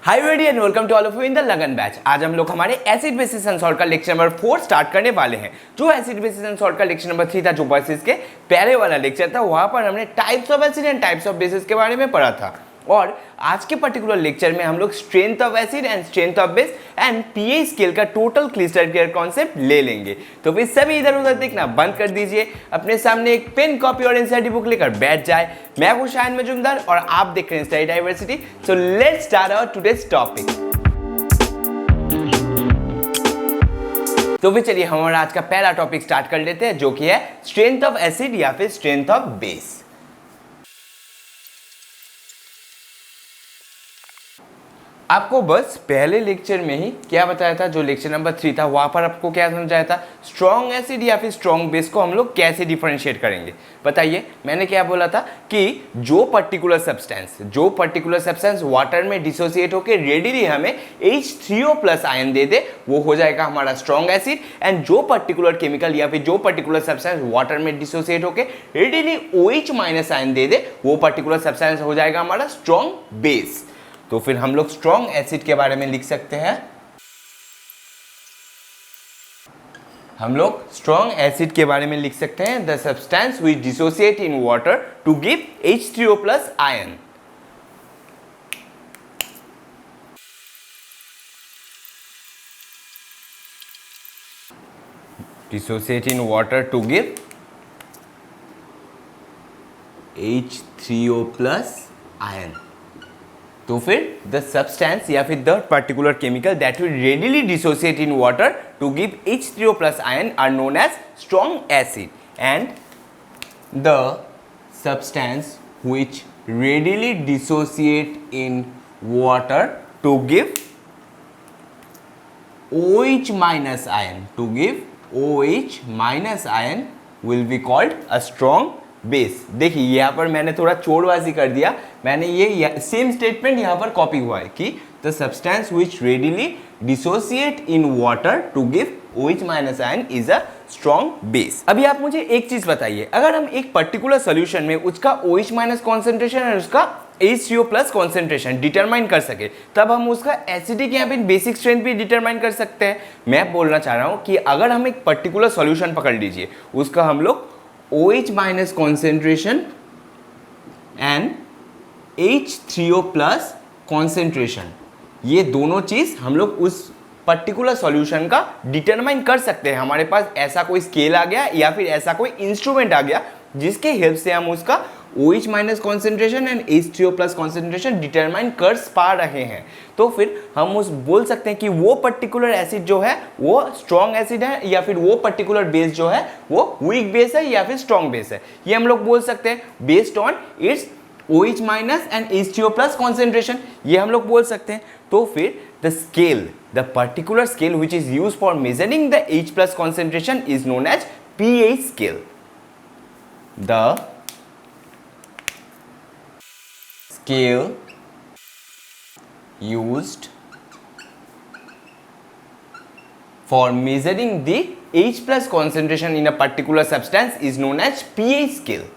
Hi everyone and welcome to all of you in the Lagan batch. आज हम लोग हमारे एसिड बेसिस एंड सॉल्ट का लेक्चर नंबर 4 स्टार्ट करने वाले हैं। जो एसिड बेसिस एंड सॉल्ट का लेक्चर नंबर 3 था, जो बेसिस के पहले वाला लेक्चर था, वहां पर हमने types of acid and types of basis के बारे में पढ़ा था। और आज के पर्टिकुलर लेक्चर में हम लोग strength of acid and strength of base and pH scale का टोटल क्लिस्टर केयर कॉन्सेप्ट ले लेंगे। तो फिर सभी इधर उधर देखना बंद कर दीजिए, अपने सामने एक पेन, कॉपी और एनसीईआरटी बुक लेकर बैठ जाए। मैं हूं शाहिन मजूमदार और आप देख रहे हैं study diversity. So let's start our today's topic. तो फिर चलिए हमारा आज का पहला टॉपिक स्टार्ट कर लेते हैं, जो कि है स्ट्रेंथ ऑफ एसिड या फिर स्ट्रेंथ ऑफ बेस। आपको बस पहले लेक्चर में ही क्या बताया था, जो लेक्चर नंबर 3 था, वहां पर आपको क्या समझाया था, स्ट्रॉन्ग एसिड या फिर स्ट्रॉन्ग बेस को हम लोग कैसे डिफरेंशिएट करेंगे। बताइए, मैंने क्या बोला था कि जो पर्टिकुलर सब्सटेंस वाटर में डिसोसिएट होकर रेडिली हमें H3O+ आयन दे दे, वो हो जाएगा हमारा स्ट्रॉन्ग एसिड। एंड जो पर्टिकुलर केमिकल या फिर जो पर्टिकुलर सब्सटेंस वाटर में डिसोसिएट होकर रेडिली OH- आयन दे दे, वो पर्टिकुलर सब्सटेंस हो जाएगा हमारा स्ट्रॉन्ग बेस। तो फिर हम लोग स्ट्रॉन्ग एसिड के बारे में लिख सकते हैं, the substance which dissociate in water to give H3O+ ion. Dissociate in water to give H3O+ ion. तो फिर द सब्सटेंस या फिर the particular chemical that will readily dissociate in water to give H3O+ ion are known as strong acid. And the substance which readily dissociate in water to give OH- ion will be called a strong base। देखिए यहाँ पर मैंने थोड़ा चोरबाजी कर दिया, मैंने ये same statement यहाँ पर कॉपी हुआ है कि the substance which readily dissociate in water to give OH- ion is a strong base. अभी आप मुझे एक चीज बताइए, अगर हम एक पर्टिकुलर सोल्यूशन में उसका OH- कॉन्सेंट्रेशन और उसका H3O+ कॉन्सेंट्रेशन डिटरमाइन कर सके, तब हम उसका एसिडिक या फिर बेसिक स्ट्रेंथ भी डिटरमाइन कर सकते हैं। मैं बोलना चाह रहा हूं कि अगर हम एक पर्टिकुलर सॉल्यूशन पकड़ लीजिए, उसका हम लोग OH- concentration and H3O+ concentration, ये दोनों चीज हम लोग उस पर्टिकुलर सॉल्यूशन का डिटरमाइन कर सकते हैं। हमारे पास ऐसा कोई स्केल आ गया या फिर ऐसा कोई इंस्ट्रूमेंट आ गया जिसके हेल्प से हम उसका OH- concentration and H3O+ concentration determine कर पा रहे हैं। तो फिर हम उस बोल सकते हैं कि वो पर्टिकुलर एसिड जो है वो स्ट्रॉन्ग एसिड है, या फिर वो पर्टिकुलर बेस जो है वो वीक बेस है या फिर स्ट्रॉन्ग बेस है। ये हम लोग बोल सकते हैं based on it's OH- and H3O+ concentration, ये हम लोग बोल सकते हैं। तो फिर the particular scale which is used for measuring the H+ concentration is known as pH scale. The scale used for measuring the H+ concentration in a particular substance is known as pH scale.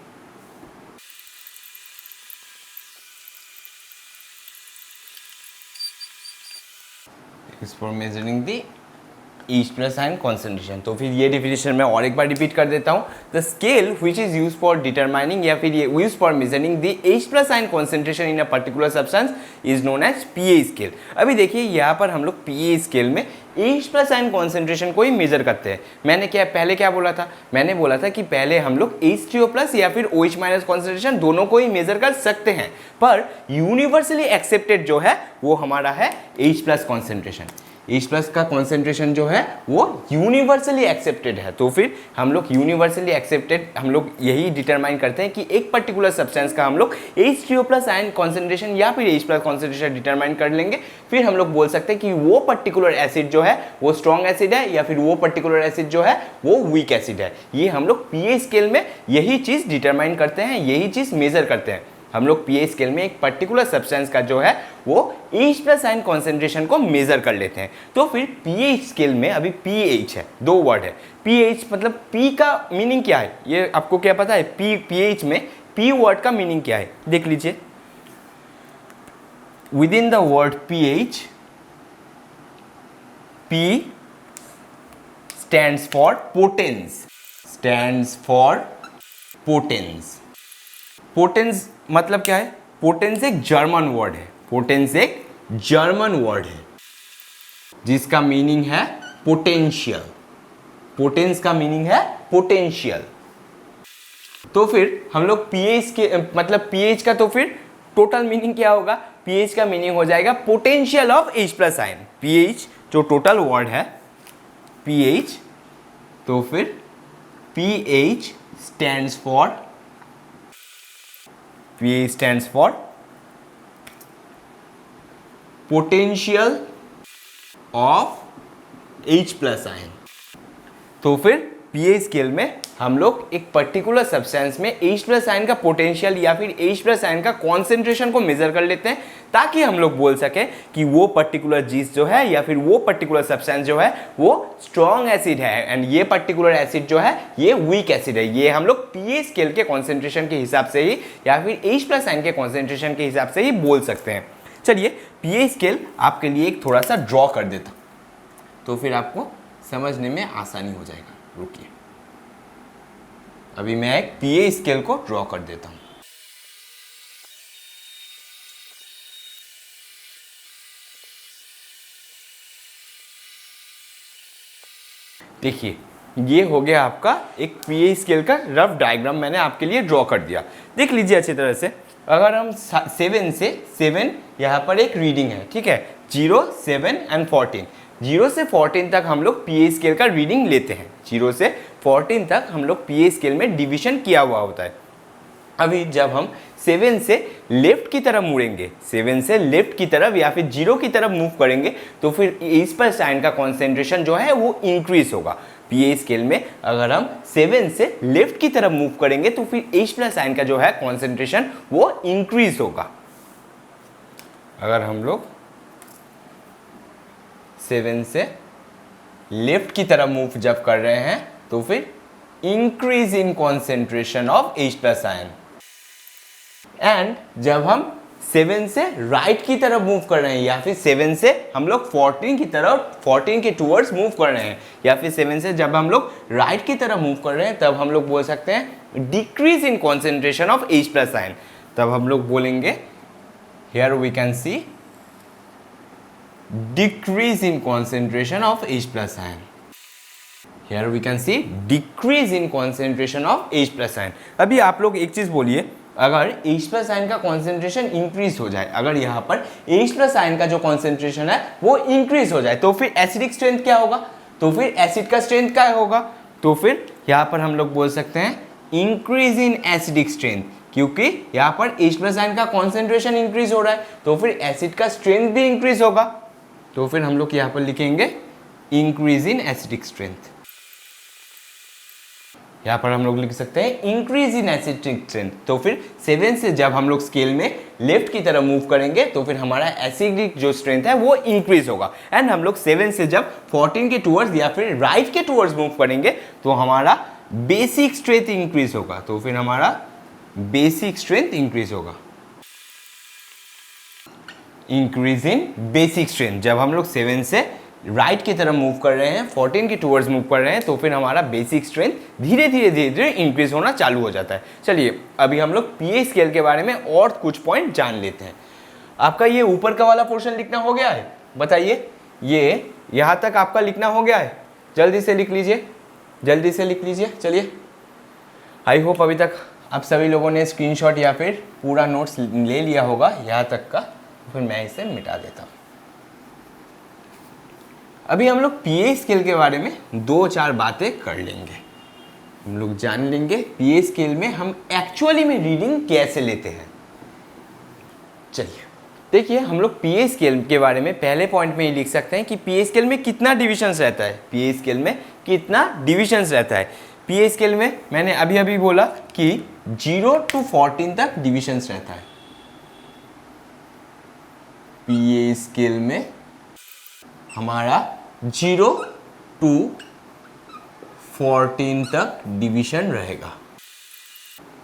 Is for measuring the H+ ion concentration. तो फिर ये definition मैं और एक बार repeat कर देता हूँ, the scale which is use for determining या फिर use for measuring the H+ ion concentration in a particular substance is known as pH scale. अभी देखिए यहाँ पर हम लोग pH स्केल में H+ आयन कॉन्सेंट्रेशन को ही मेजर करते हैं। मैंने पहले क्या बोला था, मैंने बोला था कि पहले हम लोग H3O+ या फिर OH- कॉन्सेंट्रेशन दोनों को ही मेजर कर सकते हैं, पर यूनिवर्सली एक्सेप्टेड जो है वो हमारा है H+ कॉन्सेंट्रेशन। H+ का कॉन्सेंट्रेशन जो है वो यूनिवर्सली एक्सेप्टेड है। तो फिर हम लोग यूनिवर्सली एक्सेप्टेड हम लोग यही डिटरमाइन करते हैं कि एक पर्टिकुलर सब्सटेंस का हम लोग H3O+ आयन कॉन्सेंट्रेशन या फिर H+ कॉन्सेंट्रेशन डिटरमाइन कर लेंगे। फिर हम लोग बोल सकते हैं कि वो पर्टिकुलर एसिड जो है वो स्ट्रॉन्ग एसिड है या फिर वो पर्टिकुलर एसिड जो है वो वीक एसिड है। ये हम लोग pH स्केल में यही चीज डिटरमाइन करते हैं, यही चीज मेजर करते हैं। हम लोग pH स्केल में एक पर्टिकुलर सब्सटेंस का जो है वो H+ आयन कॉन्सेंट्रेशन को मेजर कर लेते हैं। तो फिर pH स्केल में अभी pH है, दो वर्ड है। pH मतलब P का मीनिंग क्या है, ये आपको क्या पता है? pH में P वर्ड का मीनिंग क्या है, देख लीजिए। within the word pH, P stands for potens, stands for potens. potens मतलब क्या है? potens एक जर्मन वर्ड है, potens एक जर्मन वर्ड है जिसका मीनिंग है पोटेंशियल. potens का मीनिंग है पोटेंशियल. तो फिर हम लोग pH के मतलब pH का तो फिर टोटल मीनिंग क्या होगा? pH का मीनिंग हो जाएगा potential of H plus ion. pH जो टोटल वर्ड है pH, तो फिर pH stands for potential of H plus ion. तो फिर pH स्केल में हम लोग एक पर्टिकुलर सब्सटेंस में H प्लस आयन का पोटेंशियल या फिर H प्लस आयन का कॉन्सेंट्रेशन को मेजर कर लेते हैं ताकि हम लोग बोल सके कि वो पर्टिकुलर चीज जो है या फिर वो पर्टिकुलर सब्सटेंस जो है वो स्ट्रॉन्ग एसिड है एंड ये पर्टिकुलर एसिड जो है ये वीक एसिड है. ये हम लोग pH स्केल के कॉन्सेंट्रेशन के हिसाब से ही या फिर H प्लस आयन के कॉन्सेंट्रेशन के हिसाब से ही बोल सकते हैं. चलिए pH स्केल आपके लिए एक थोड़ा सा ड्रॉ कर देता तो फिर आपको समझने में आसानी हो जाएगा. रुकिए, अभी मैं एक pH स्केल को ड्रॉ कर देता हूं. देखिए ये हो गया आपका एक pH स्केल का रफ डायग्राम मैंने आपके लिए ड्रॉ कर दिया. देख लीजिए अच्छी तरह से. अगर हम 7 से 7 यहाँ पर एक रीडिंग है, ठीक है, 0, 7 एंड 14. 0 से 14 तक हम लोग pH स्केल का रीडिंग लेते हैं. 0 से 14 तक हम लोग pH स्केल में डिवीजन किया हुआ होता है. अभी जब हम 7 से लेफ्ट की तरफ मुड़ेंगे, 7 से लेफ्ट की तरफ या फिर 0 की तरफ मूव करेंगे तो फिर H प्लस आयन का कॉन्सेंट्रेशन जो है वो इंक्रीज होगा. pH स्केल में अगर हम 7 से लेफ्ट की तरफ मूव करेंगे तो फिर H प्लस आयन का जो है कॉन्सेंट्रेशन वो इंक्रीज होगा. अगर हम लोग 7 से लेफ्ट की तरफ मूव जब कर रहे हैं तो फिर increase in concentration of H plus ion. And जब हम 7 से राइट की तरफ मूव कर रहे हैं या फिर 7 से हम लोग 14 की तरफ 14 के टूवर्ड्स मूव कर रहे हैं या फिर 7 से जब हम लोग राइट की तरफ मूव कर रहे हैं तब हम लोग बोल सकते हैं decrease in concentration of H plus ion. तब हम लोग बोलेंगे here we can see decrease in concentration of H plus ion. Here we can see decrease in concentration of H plus ion. अभी आप लोग एक चीज बोलिए, अगर H प्लस आयन का कॉन्सेंट्रेशन इंक्रीज हो जाए, अगर यहाँ पर H प्लस आयन का जो कॉन्सेंट्रेशन है वो इंक्रीज हो जाए तो फिर एसिडिक स्ट्रेंथ क्या होगा? तो फिर एसिड का स्ट्रेंथ क्या होगा? तो फिर यहाँ पर हम लोग बोल सकते हैं इंक्रीज इन एसिडिक स्ट्रेंथ, क्योंकि यहाँ पर H प्लस आयन का कॉन्सेंट्रेशन इंक्रीज हो रहा है तो फिर एसिड का स्ट्रेंथ भी इंक्रीज होगा. तो फिर हम लोग यहाँ पर लिखेंगे इंक्रीज इन एसिडिक स्ट्रेंथ. यहाँ पर हम लोग लिख सकते हैं इंक्रीज इन एसिडिक स्ट्रेंथ. तो फिर 7 से जब हम लोग स्केल में लेफ्ट की तरफ मूव करेंगे तो फिर हमारा एसिडिक जो स्ट्रेंथ है वो इंक्रीज होगा. एंड हम लोग 7 से जब 14 के टूवर्ड्स या फिर राइट के टूवर्ड्स मूव करेंगे तो हमारा बेसिक स्ट्रेंथ इंक्रीज होगा. तो फिर हमारा बेसिक स्ट्रेंथ इंक्रीज होगा. Increase in basic strength. जब हम लोग 7 से राइट की तरफ मूव कर रहे हैं, 14 के टूवर्ड्स मूव कर रहे हैं तो फिर हमारा बेसिक स्ट्रेंथ धीरे धीरे इंक्रीज होना चालू हो जाता है. चलिए अभी हम लोग pH स्केल के बारे में और कुछ पॉइंट जान लेते हैं. आपका ये ऊपर का वाला पोर्शन लिखना हो गया है? बताइए, ये यहाँ तक आपका लिखना हो गया है? जल्दी से लिख लीजिए, जल्दी से लिख लीजिए. चलिए, आई होप अभी तक आप सभी लोगों ने स्क्रीनशॉट या फिर पूरा नोट्स ले लिया होगा यहाँ तक का. फिर मैं इसे मिटा देता हूँ. अभी हम लोग pH स्केल के बारे में 2-4 बातें कर लेंगे. हम लोग जान लेंगे pH स्केल में हम एक्चुअली में रीडिंग कैसे लेते हैं. चलिए देखिए, हम लोग pH स्केल के बारे में पहले पॉइंट में ही लिख सकते हैं कि pH स्केल में कितना डिविजन्स रहता है. pH स्केल में कितना डिविजन्स रहता है. pH स्केल में मैंने अभी अभी बोला कि 0 to 14 तक डिविजन्स रहता है. pH स्केल में हमारा 0 to 14 तक डिवीजन रहेगा.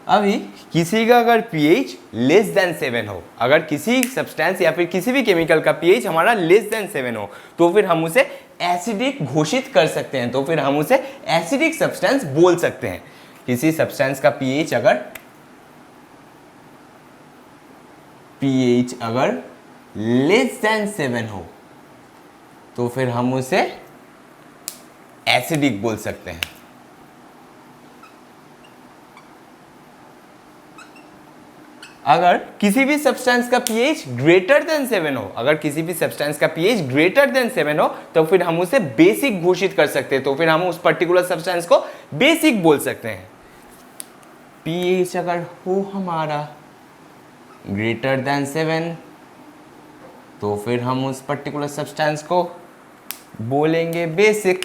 अभी किसी का अगर pH लेस देन 7 हो, अगर किसी सब्सटेंस या फिर किसी भी केमिकल का pH हमारा लेस देन 7 हो, तो फिर हम उसे एसिडिक घोषित कर सकते हैं, तो फिर हम उसे एसिडिक सब्सटेंस बोल सकते हैं। किसी सब्सटेंस का pH अगर लेस देन 7 हो, तो फिर हम उसे एसिडिक बोल सकते हैं। अगर किसी भी सब्सटेंस का pH ग्रेटर देन 7 हो, अगर किसी भी सब्सटेंस का pH ग्रेटर देन 7 हो, तो फिर हम उसे बेसिक घोषित कर सकते हैं, तो फिर हम उस पर्टिकुलर सब्सटेंस को बेसिक बोल सकते हैं। pH अगर हो हमारा ग्रेटर देन 7, तो फिर हम उस पर्टिकुलर सब्सटेंस को बोलेंगे बेसिक।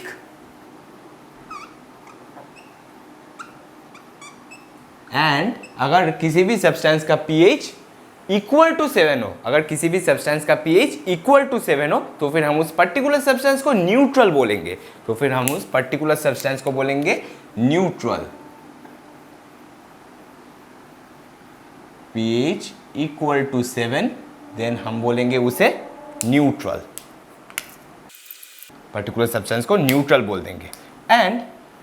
एंड अगर किसी भी सब्सटेंस का pH इक्वल टू 7 हो, अगर किसी भी सब्सटेंस का pH इक्वल टू 7 हो, तो फिर हम उस पर्टिकुलर सब्सटेंस को न्यूट्रल बोलेंगे, तो फिर हम उस पर्टिकुलर सब्सटेंस को बोलेंगे neutral. pH equal to 7, then हम बोलेंगे उसे न्यूट्रल, पर्टिकुलर सब्सटेंस को न्यूट्रल बोल देंगे। एंड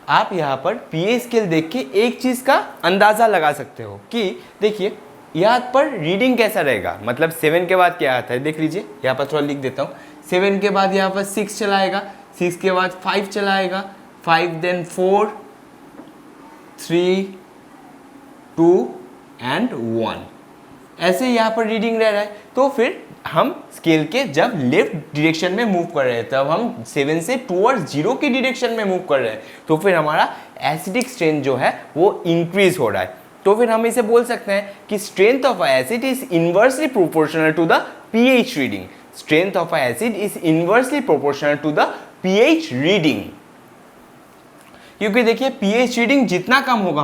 आप यहाँ पर pH स्केल देख के एक चीज का अंदाजा लगा सकते हो कि देखिए यहाँ पर रीडिंग कैसा रहेगा, मतलब 7 के बाद क्या आता है, देख लीजिए यहाँ पर थोड़ा लिख देता हूँ। 7 के बाद यहाँ पर 6 चलाएगा, 6 के बाद 5 चलाएगा, 5 देन 4 3 2 एंड 1, ऐसे यहाँ पर रीडिंग रह रहा है। तो फिर हम स्केल के जब लेफ्ट डायरेक्शन में मूव कर रहे हैं, तब हम 7 से टुवर्ड्स 0 की डायरेक्शन में मूव कर रहे हैं, तो फिर हमारा एसिडिक स्ट्रेंथ जो है वो इंक्रीज हो रहा है। तो फिर हम इसे बोल सकते हैं कि strength of acid is inversely proportional to the pH reading. Strength of acid is inversely proportional to the pH reading, क्योंकि देखिए pH रीडिंग जितना कम होगा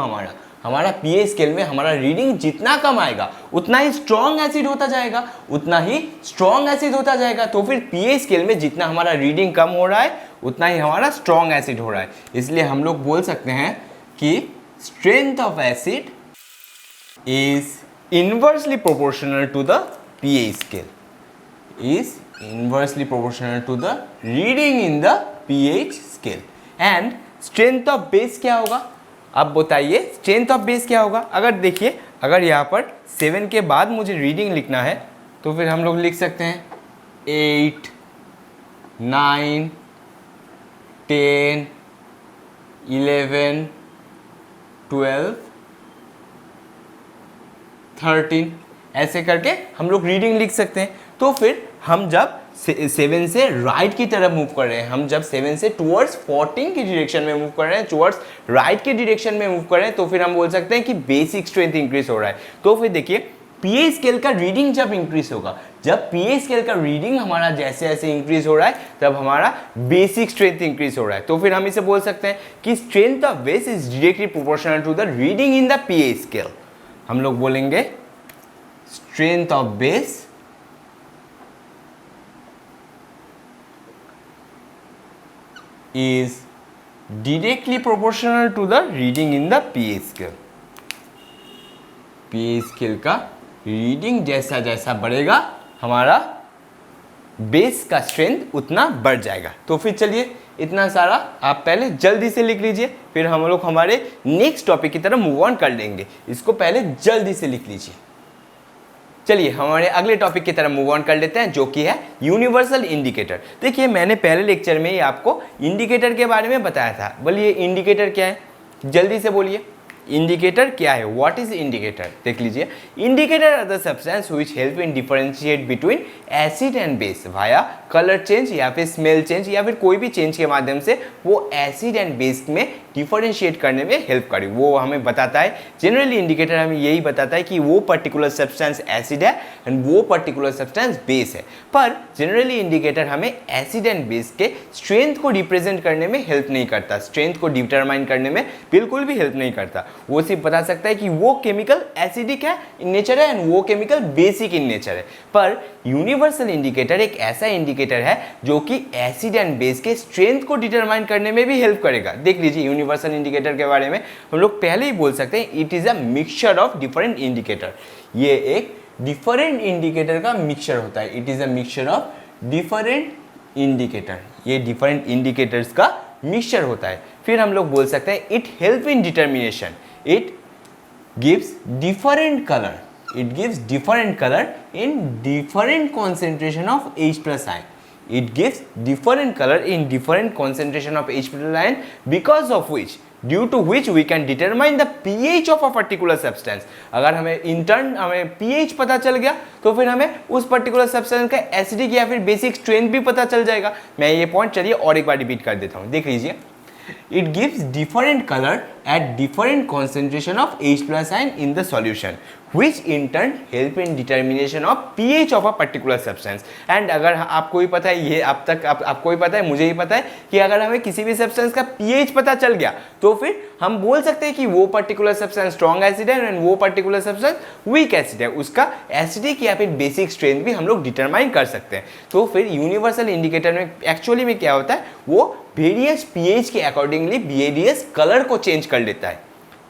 हमारा pH स्केल में हमारा रीडिंग जितना कम आएगा, उतना ही स्ट्रॉन्ग एसिड होता जाएगा, उतना ही स्ट्रॉन्ग एसिड होता जाएगा। तो फिर pH स्केल में जितना हमारा रीडिंग कम हो रहा है, उतना ही हमारा स्ट्रॉन्ग एसिड हो रहा है। इसलिए हम लोग बोल सकते हैं कि strength of acid is inversely proportional to the pH scale, is inversely proportional to the reading in the pH scale. And strength of base क्या होगा, अब बताइए स्ट्रेंथ ऑफ बेस क्या होगा। अगर देखिए, अगर यहाँ पर 7 के बाद मुझे रीडिंग लिखना है, तो फिर हम लोग लिख सकते हैं 8 9 10 11 12 13, ऐसे करके हम लोग रीडिंग लिख सकते हैं। तो फिर हम जब 7 से राइट की तरफ मूव कर रहे हैं, हम जब 7 से टुवर्ड्स 14 की डायरेक्शन में मूव कर रहे हैं, टुवर्ड्स राइट की डायरेक्शन में मूव कर रहे हैं, तो फिर हम बोल सकते हैं कि बेसिक स्ट्रेंथ इंक्रीज हो रहा है। तो फिर देखिए pH स्केल का रीडिंग जब इंक्रीज होगा, जब pH स्केल का रीडिंग हमारा जैसे जैसे इंक्रीज हो रहा है, तब हमारा बेसिक स्ट्रेंथ इंक्रीज हो रहा है। तो फिर हम इसे बोल सकते हैं कि strength of base is directly proportional to the reading in the pH scale. हम लोग बोलेंगे strength of base is directly proportional to the reading in the pH scale। pH scale का रीडिंग जैसा जैसा बढ़ेगा, हमारा बेस का स्ट्रेंथ उतना बढ़ जाएगा। तो फिर चलिए इतना सारा आप पहले जल्दी से लिख लीजिए, फिर हम लोग हमारे नेक्स्ट टॉपिक की तरफ मूव ऑन कर लेंगे। इसको पहले जल्दी से लिख लीजिए। चलिए हमारे अगले टॉपिक की तरफ मूव ऑन कर लेते हैं, जो कि है यूनिवर्सल इंडिकेटर। देखिए मैंने पहले लेक्चर में ही आपको इंडिकेटर के बारे में बताया था। बोलिए इंडिकेटर क्या है, जल्दी से बोलिए इंडिकेटर क्या है, व्हाट इज इंडिकेटर। देख लीजिए, indicator are the substance which help in differentiate between acid and base via colour change या फिर स्मेल चेंज या फिर कोई भी चेंज के माध्यम से वो एसिड एंड बेस में डिफरेंशिएट करने में हेल्प करे, वो हमें बताता है। जनरली इंडिकेटर हमें यही बताता है कि वो पर्टिकुलर सब्सटेंस एसिड है एंड वो पर्टिकुलर सब्सटेंस बेस है। पर जनरली इंडिकेटर हमें एसिड एंड बेस के स्ट्रेंथ को रिप्रेजेंट करने में हेल्प नहीं करता, स्ट्रेंथ को डिटरमाइन करने में बिल्कुल भी हेल्प नहीं करता। वो सिर्फ बता सकता है कि वो केमिकल एसिडिक है इन नेचर है एंड वो केमिकल बेसिक इन नेचर है। पर यूनिवर्सल इंडिकेटर एक ऐसा इंडिकेटर है जो कि एसिड एंड बेस के स्ट्रेंथ को डिटरमाइन करने में भी हेल्प करेगा। देख लीजिए यूनिवर्सल इंडिकेटर के बारे में, हम लोग पहले ही बोल सकते हैं it is a mixture of different indicator. ये एक डिफरेंट इंडिकेटर का मिक्सचर होता है, it is a mixture of different indicator, ये डिफरेंट इंडिकेटर्स का मिक्सचर होता है। फिर हम लोग बोल सकते हैं it help in determination, it gives different colour, it gives different color in different concentration of H plus ion, it gives different color in different concentration of H plus ion, because of which, due to which we can determine the pH of a particular substance। अगर हमें intern हमें pH पता चल गया तो फिर हमें उस पर्टिकुलर सब्सटेंस का एसिडिक या फिर बेसिक स्ट्रेंथ भी पता चल जाएगा। मैं ये पॉइंट चलिए और एक बार रिपीट कर देता हूँ, देख लीजिए। It gives different color at different concentration of H plus ion in the solution, which in turn help in determination of pH of a particular substance। And अगर आपको भी पता है, ये अब तक आपको भी पता है, मुझे भी पता है कि अगर हमें किसी भी सब्सटेंस का pH पता चल गया तो फिर हम बोल सकते हैं कि वो पर्टिकुलर सब्सटेंस स्ट्रॉन्ग एसिड है एंड वो पर्टिकुलर सब्सटेंस वीक एसिड है, उसका एसिडिक या फिर बेसिक स्ट्रेंथ भी हम लोग डिटरमाइन कर सकते हैं। तो फिर यूनिवर्सल इंडिकेटर में एक्चुअली में क्या होता है, वो वेरियस पीएच के अकॉर्डिंगली वेरियस कलर को चेंज कर लेता है,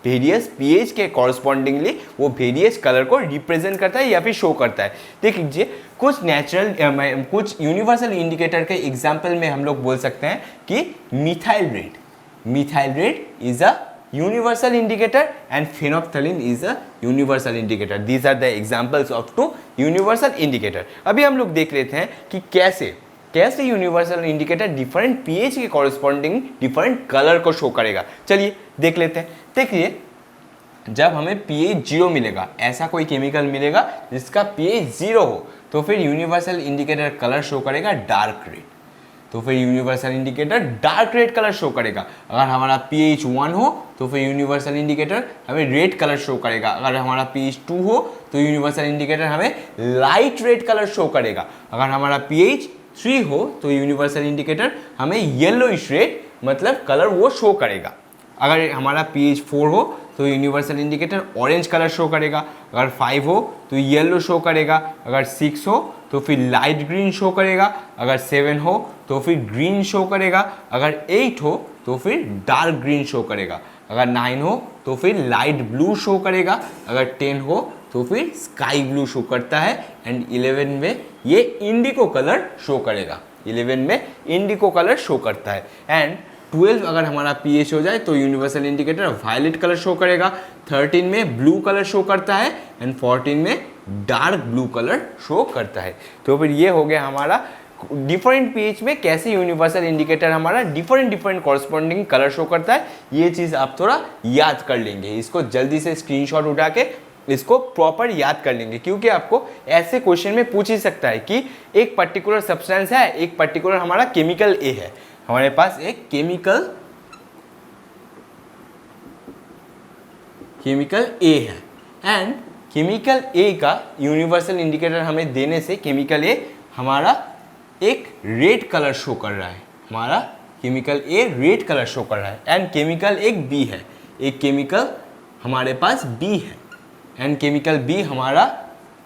वेरियस पीएच के कॉरस्पॉन्डिंगली वो वेरियस कलर को रिप्रेजेंट करता है या फिर शो करता है। देख लीजिए कुछ यूनिवर्सल इंडिकेटर के एग्जांपल में हम लोग बोल सकते हैं कि methyl red is a universal indicator and phenolphthalein is a universal indicator। These are the examples of two universal indicator। अभी हम लोग देख लेते हैं कि कैसे यूनिवर्सल इंडिकेटर डिफरेंट पीएच के कॉरस्पॉन्डिंग डिफरेंट कलर को शो करेगा। चलिए देख लेते हैं। देखिए, जब हमें पीएच 0 मिलेगा, ऐसा कोई केमिकल मिलेगा जिसका पीएच 0 हो, तो फिर यूनिवर्सल इंडिकेटर कलर शो करेगा डार्क रेड, तो फिर universal indicator dark red colour show करेगा। अगर हमारा pH 1 हो तो फिर यूनिवर्सल इंडिकेटर हमें रेड कलर शो करेगा। अगर हमारा pH 2 हो तो यूनिवर्सल इंडिकेटर हमें लाइट रेड कलर शो करेगा। अगर हमारा pH 3 हो तो यूनिवर्सल इंडिकेटर हमें येलोइश रेड मतलब कलर वो शो करेगा। अगर हमारा pH 4 हो तो universal indicator orange colour show करेगा। अगर 5 हो तो येलो शो करेगा। अगर 6 हो तो फिर लाइट ग्रीन शो करेगा। अगर 7 हो तो फिर ग्रीन शो करेगा। अगर 8 हो तो फिर डार्क ग्रीन शो करेगा। अगर 9 हो तो फिर लाइट ब्लू शो करेगा। अगर 10 हो तो फिर स्काई ब्लू शो करता है। एंड 11 में ये इंडिको कलर शो करेगा, 11 में इंडिको कलर शो करता है। एंड 12 अगर हमारा pH हो जाए तो universal indicator violet colour show करेगा। 13 में ब्लू कलर शो करता है एंड 14 में डार्क ब्लू कलर शो करता है। तो फिर ये हो गया हमारा डिफरेंट pH में कैसे यूनिवर्सल इंडिकेटर हमारा डिफरेंट कॉरस्पॉन्डिंग कलर शो करता है। ये चीज़ आप थोड़ा याद कर लेंगे, इसको जल्दी से स्क्रीनशॉट उठा के इसको प्रॉपर याद कर लेंगे, क्योंकि आपको ऐसे क्वेश्चन में पूछ ही सकता है कि एक पर्टिकुलर सब्सटेंस है, एक पर्टिकुलर हमारा केमिकल ए है, हमारे पास एक केमिकल ए है एंड केमिकल ए का यूनिवर्सल इंडिकेटर हमें देने से केमिकल ए हमारा एक रेड कलर शो कर रहा है, हमारा केमिकल ए रेड कलर शो कर रहा है। एंड केमिकल एक बी है, एक केमिकल हमारे पास बी है एंड केमिकल बी हमारा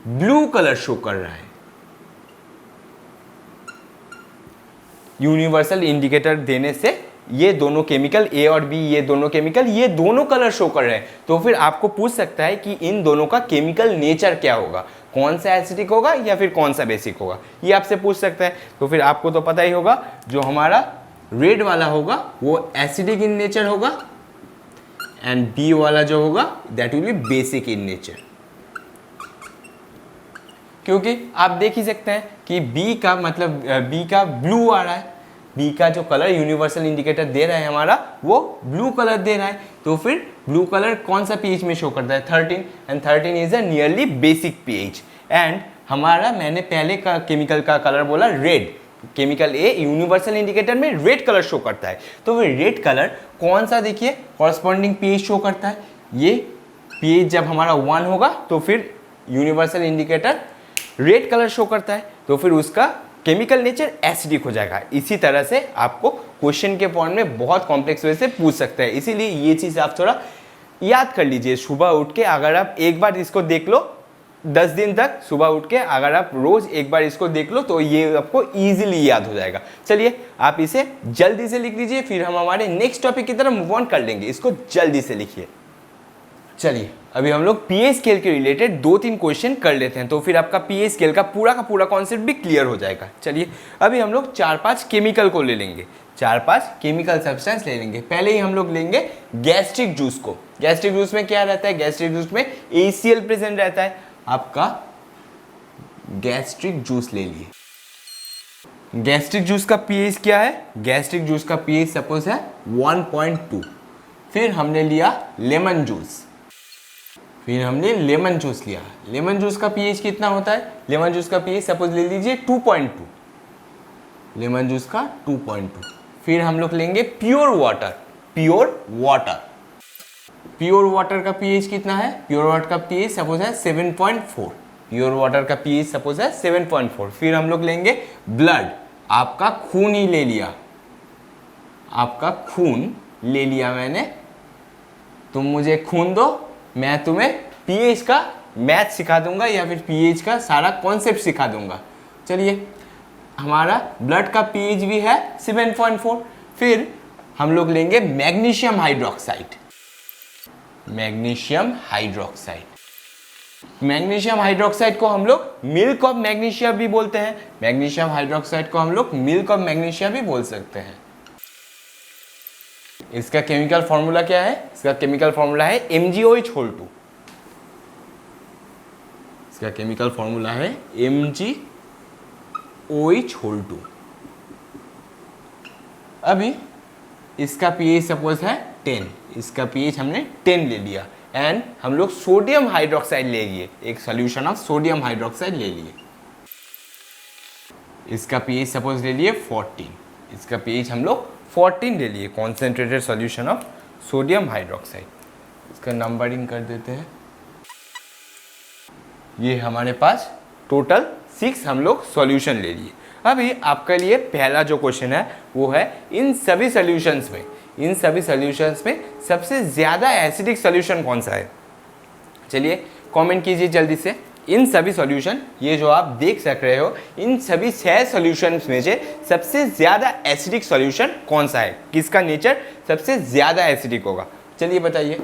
ब्लू कलर शो कर रहा है। यूनिवर्सल इंडिकेटर देने से ये दोनों केमिकल ए और बी, ये दोनों केमिकल ये दोनों कलर शो कर रहे हैं। तो फिर आपको पूछ सकता है कि इन दोनों का केमिकल नेचर क्या होगा, कौन सा एसिडिक होगा या फिर कौन सा बेसिक होगा, ये आपसे पूछ सकता है। तो फिर आपको तो पता ही होगा, जो हमारा रेड वाला होगा वो एसिडिक इन नेचर होगा एंड बी वाला जो होगा that will be basic in nature. क्योंकि आप देख ही सकते हैं कि बी का मतलब बी का ब्लू आ रहा है, बी का जो कलर यूनिवर्सल इंडिकेटर दे रहा है हमारा वो ब्लू कलर दे रहा है। तो फिर ब्लू कलर कौन सा पीएच में शो करता है, 13 and 13 is a nearly basic pH. And हमारा मैंने पहले का केमिकल का कलर बोला red, chemical a universal indicator में रेड कलर शो करता है। तो फिर रेड कलर कौन सा, देखिए कॉरस्पॉन्डिंग पीएच शो करता है, ये पीएच जब हमारा 1 होगा तो फिर universal indicator red colour show करता है, तो फिर उसका केमिकल नेचर एसिडिक हो जाएगा। इसी तरह से आपको क्वेश्चन के फॉर्म में बहुत कॉम्प्लेक्स वे से पूछ सकते हैं, इसीलिए ये चीज़ आप थोड़ा याद कर लीजिए। सुबह उठ के अगर आप एक बार इसको देख लो, 10 दिन तक सुबह उठ के अगर आप रोज एक बार इसको देख लो तो ये आपको इजीली याद हो जाएगा। चलिए आप इसे जल्दी से लिख लीजिए, फिर हम हमारे नेक्स्ट टॉपिक की तरफ मूव ऑन कर लेंगे। इसको जल्दी से लिखिए। चलिए अभी हम लोग पीए स्केल के रिलेटेड 2-3 क्वेश्चन कर लेते हैं, तो फिर आपका पीए स्केल का पूरा कॉन्सेप्ट भी क्लियर हो जाएगा। चलिए अभी हम लोग 4-5 केमिकल को ले लेंगे, 4-5 केमिकल सब्सटेंस ले लेंगे। पहले ही हम लोग लेंगे गैस्ट्रिक जूस को। गैस्ट्रिक जूस में क्या रहता है? गैस्ट्रिक जूस में ACl प्रेजेंट रहता है। आपका गैस्ट्रिक जूस ले लिए। गैस्ट्रिक जूस का पीएच क्या है? गैस्ट्रिक जूस का पीएच सपोज है 1.2। फिर हमने लिया लेमन जूस, फिर हमने लेमन जूस लिया। लेमन जूस का पीएच कितना होता है? लेमन जूस का पीएच सपोज ले लीजिए 2.2, लेमन जूस का 2.2। फिर हम लोग लेंगे pure water, pure water. Pure water का पीएच कितना है? प्योर वाटर का पीएच सपोज है 7.4, प्योर वाटर का पीएच सपोज है 7.4। फिर हम लोग लेंगे ब्लड, आपका खून ही ले लिया, आपका खून ले लिया मैंने। तुम मुझे खून दो, मैं तुम्हें पीएच का मैथ सिखा दूंगा या फिर पीएच का सारा कॉन्सेप्ट सिखा दूंगा। चलिए हमारा ब्लड का पीएच भी है 7.4। फिर हम लोग लेंगे magnesium hydroxide, magnesium hydroxide. Magnesium hydroxide को हम लोग मिल्क ऑफ मैग्नीशिया भी बोलते हैं। मैग्नीशियम हाइड्रोक्साइड को हम लोग मिल्क ऑफ मैग्नीशिया भी बोल सकते हैं। इसका केमिकल फॉर्मूला क्या है? इसका केमिकल फॉर्मूला है MgOH2। इसका केमिकल फॉर्मूला है MgOH2। अभी इसका पीएच सपोज है 10, इसका पीएच हमने 10 ले लिया। एंड हम लोग सोडियम हाइड्रोक्साइड ले लिए, एक सॉल्यूशन ऑफ सोडियम हाइड्रोक्साइड ले लिए। इसका पीएच सपोज ले लिए 14, इसका पीएच हम लोग 14 ले लिए, concentrated solution of sodium hydroxide. इसका नंबरिंग कर देते हैं। ये हमारे पास टोटल 6 हम लोग सॉल्यूशन ले लिए। अभी आपके लिए पहला जो क्वेश्चन है वो है इन सभी सॉल्यूशंस में, इन सभी सॉल्यूशंस में सबसे ज़्यादा एसिडिक सॉल्यूशन कौन सा है? चलिए कमेंट कीजिए जल्दी से। इन सभी सॉल्यूशन, ये जो आप देख सक रहे हो, इन सभी 6 सॉल्यूशंस में से सबसे ज़्यादा एसिडिक सॉल्यूशन कौन सा है? किसका नेचर सबसे ज़्यादा एसिडिक होगा? चलिए बताइए।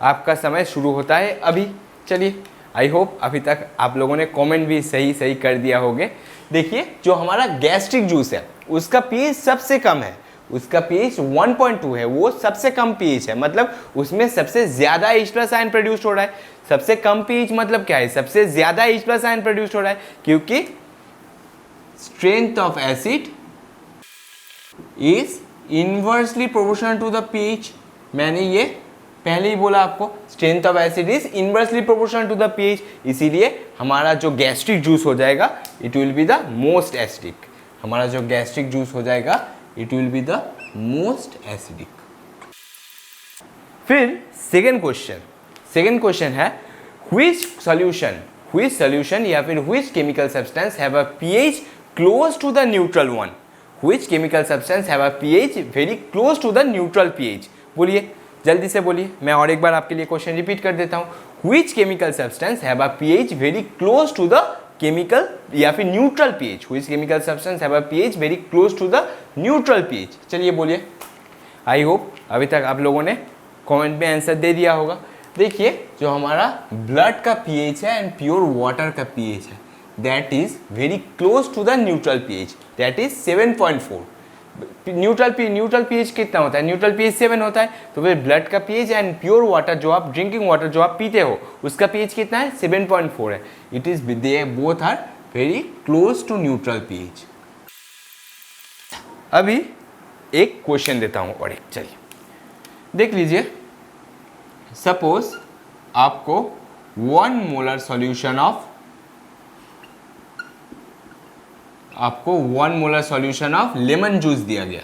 आपका समय शुरू होता है अभी। चलिए आई होप अभी तक आप लोगों ने कमेंट भी सही कर दिया होगे। देखिए जो हमारा गैस्ट्रिक जूस है उसका पीएच सबसे कम है, उसका पीएच 1.2 है, वो सबसे कम पीएच है, मतलब उसमें सबसे ज़्यादा H+ आयन प्रोड्यूस हो रहा है। सबसे कम पीएच मतलब क्या है? सबसे ज़्यादा H+ आयन प्रोड्यूस हो रहा है, क्योंकि strength of acid is inversely proportional to the pH. मैंने ये पहले ही बोला आपको, strength of acid is inversely proportional to the pH. इसीलिए हमारा जो गैस्ट्रिक जूस हो जाएगा it will be the most acidic. हमारा जो गैस्ट्रिक जूस हो जाएगा it will be the most acidic. फिर सेकेंड क्वेश्चन है व्हिच सॉल्यूशन या फिर which chemical substance have a pH close to the neutral one? Which chemical substance have a pH very close to the neutral pH? बोलिए जल्दी से बोलिए। मैं और एक बार आपके लिए क्वेश्चन रिपीट कर देता हूँ। Which chemical substance have a pH very close to the chemical या फिर neutral pH? Which chemical substance have a pH very close to the neutral pH? चलिए बोलिए। आई होप अभी तक आप लोगों ने कमेंट में आंसर दे दिया होगा। देखिए जो हमारा ब्लड का पीएच है एंड प्योर वाटर का पीएच है that is very close to the neutral pH, that is 7.4। Neutral pH कितना होता है? न्यूट्रल पीएच 7 होता है। तो फिर ब्लड का पीएच एंड प्योर वाटर जो आप ड्रिंकिंग वाटर जो आप पीते हो उसका पीएच कितना है? 7.4 है। It is they both are very close to neutral pH. अभी एक क्वेश्चन देता हूं और एक, चलिए देख लीजिए। सपोज आपको 1 molar solution of lemon juice दिया गया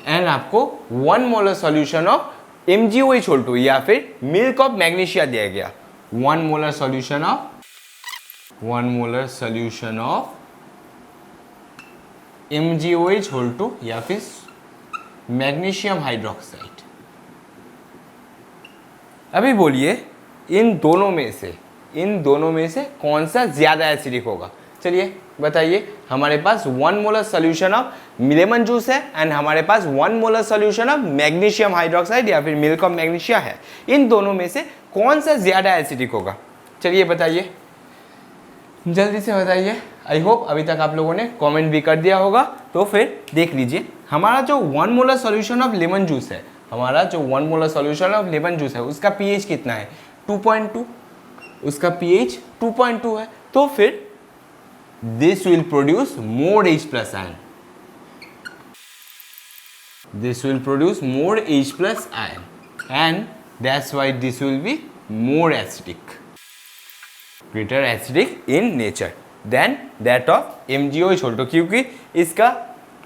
एंड आपको 1 मोलर सॉल्यूशन ऑफ MgOH2 या फिर मिल्क ऑफ मैग्नीशिया दिया गया। 1 मोलर सॉल्यूशन ऑफ MgOH2 या फिर मैग्नीशियम हाइड्रोक्साइड। अभी बोलिए इन दोनों में से इन दोनों में से कौन सा ज़्यादा एसिडिक होगा? चलिए बताइए। हमारे पास 1 molar solution of lemon juice है एंड हमारे पास 1 molar solution of magnesium hydroxide या फिर मिल्क ऑफ मैग्नीशिया है। इन दोनों में से कौन सा ज़्यादा एसिडिक होगा? चलिए बताइए, जल्दी से बताइए। आई होप अभी तक आप लोगों ने कमेंट भी कर दिया होगा। तो फिर देख लीजिए, हमारा जो 1 molar solution of lemon juice है, हमारा जो 1 molar solution of lemon juice है उसका पीएच कितना है? 2.2। उसका पीएच 2.2 है। तो फिर this will produce more H plus ion, this will produce more H plus ion and that's why this will be more acidic, greater acidic in nature than that of MgOH, क्योंकि इसका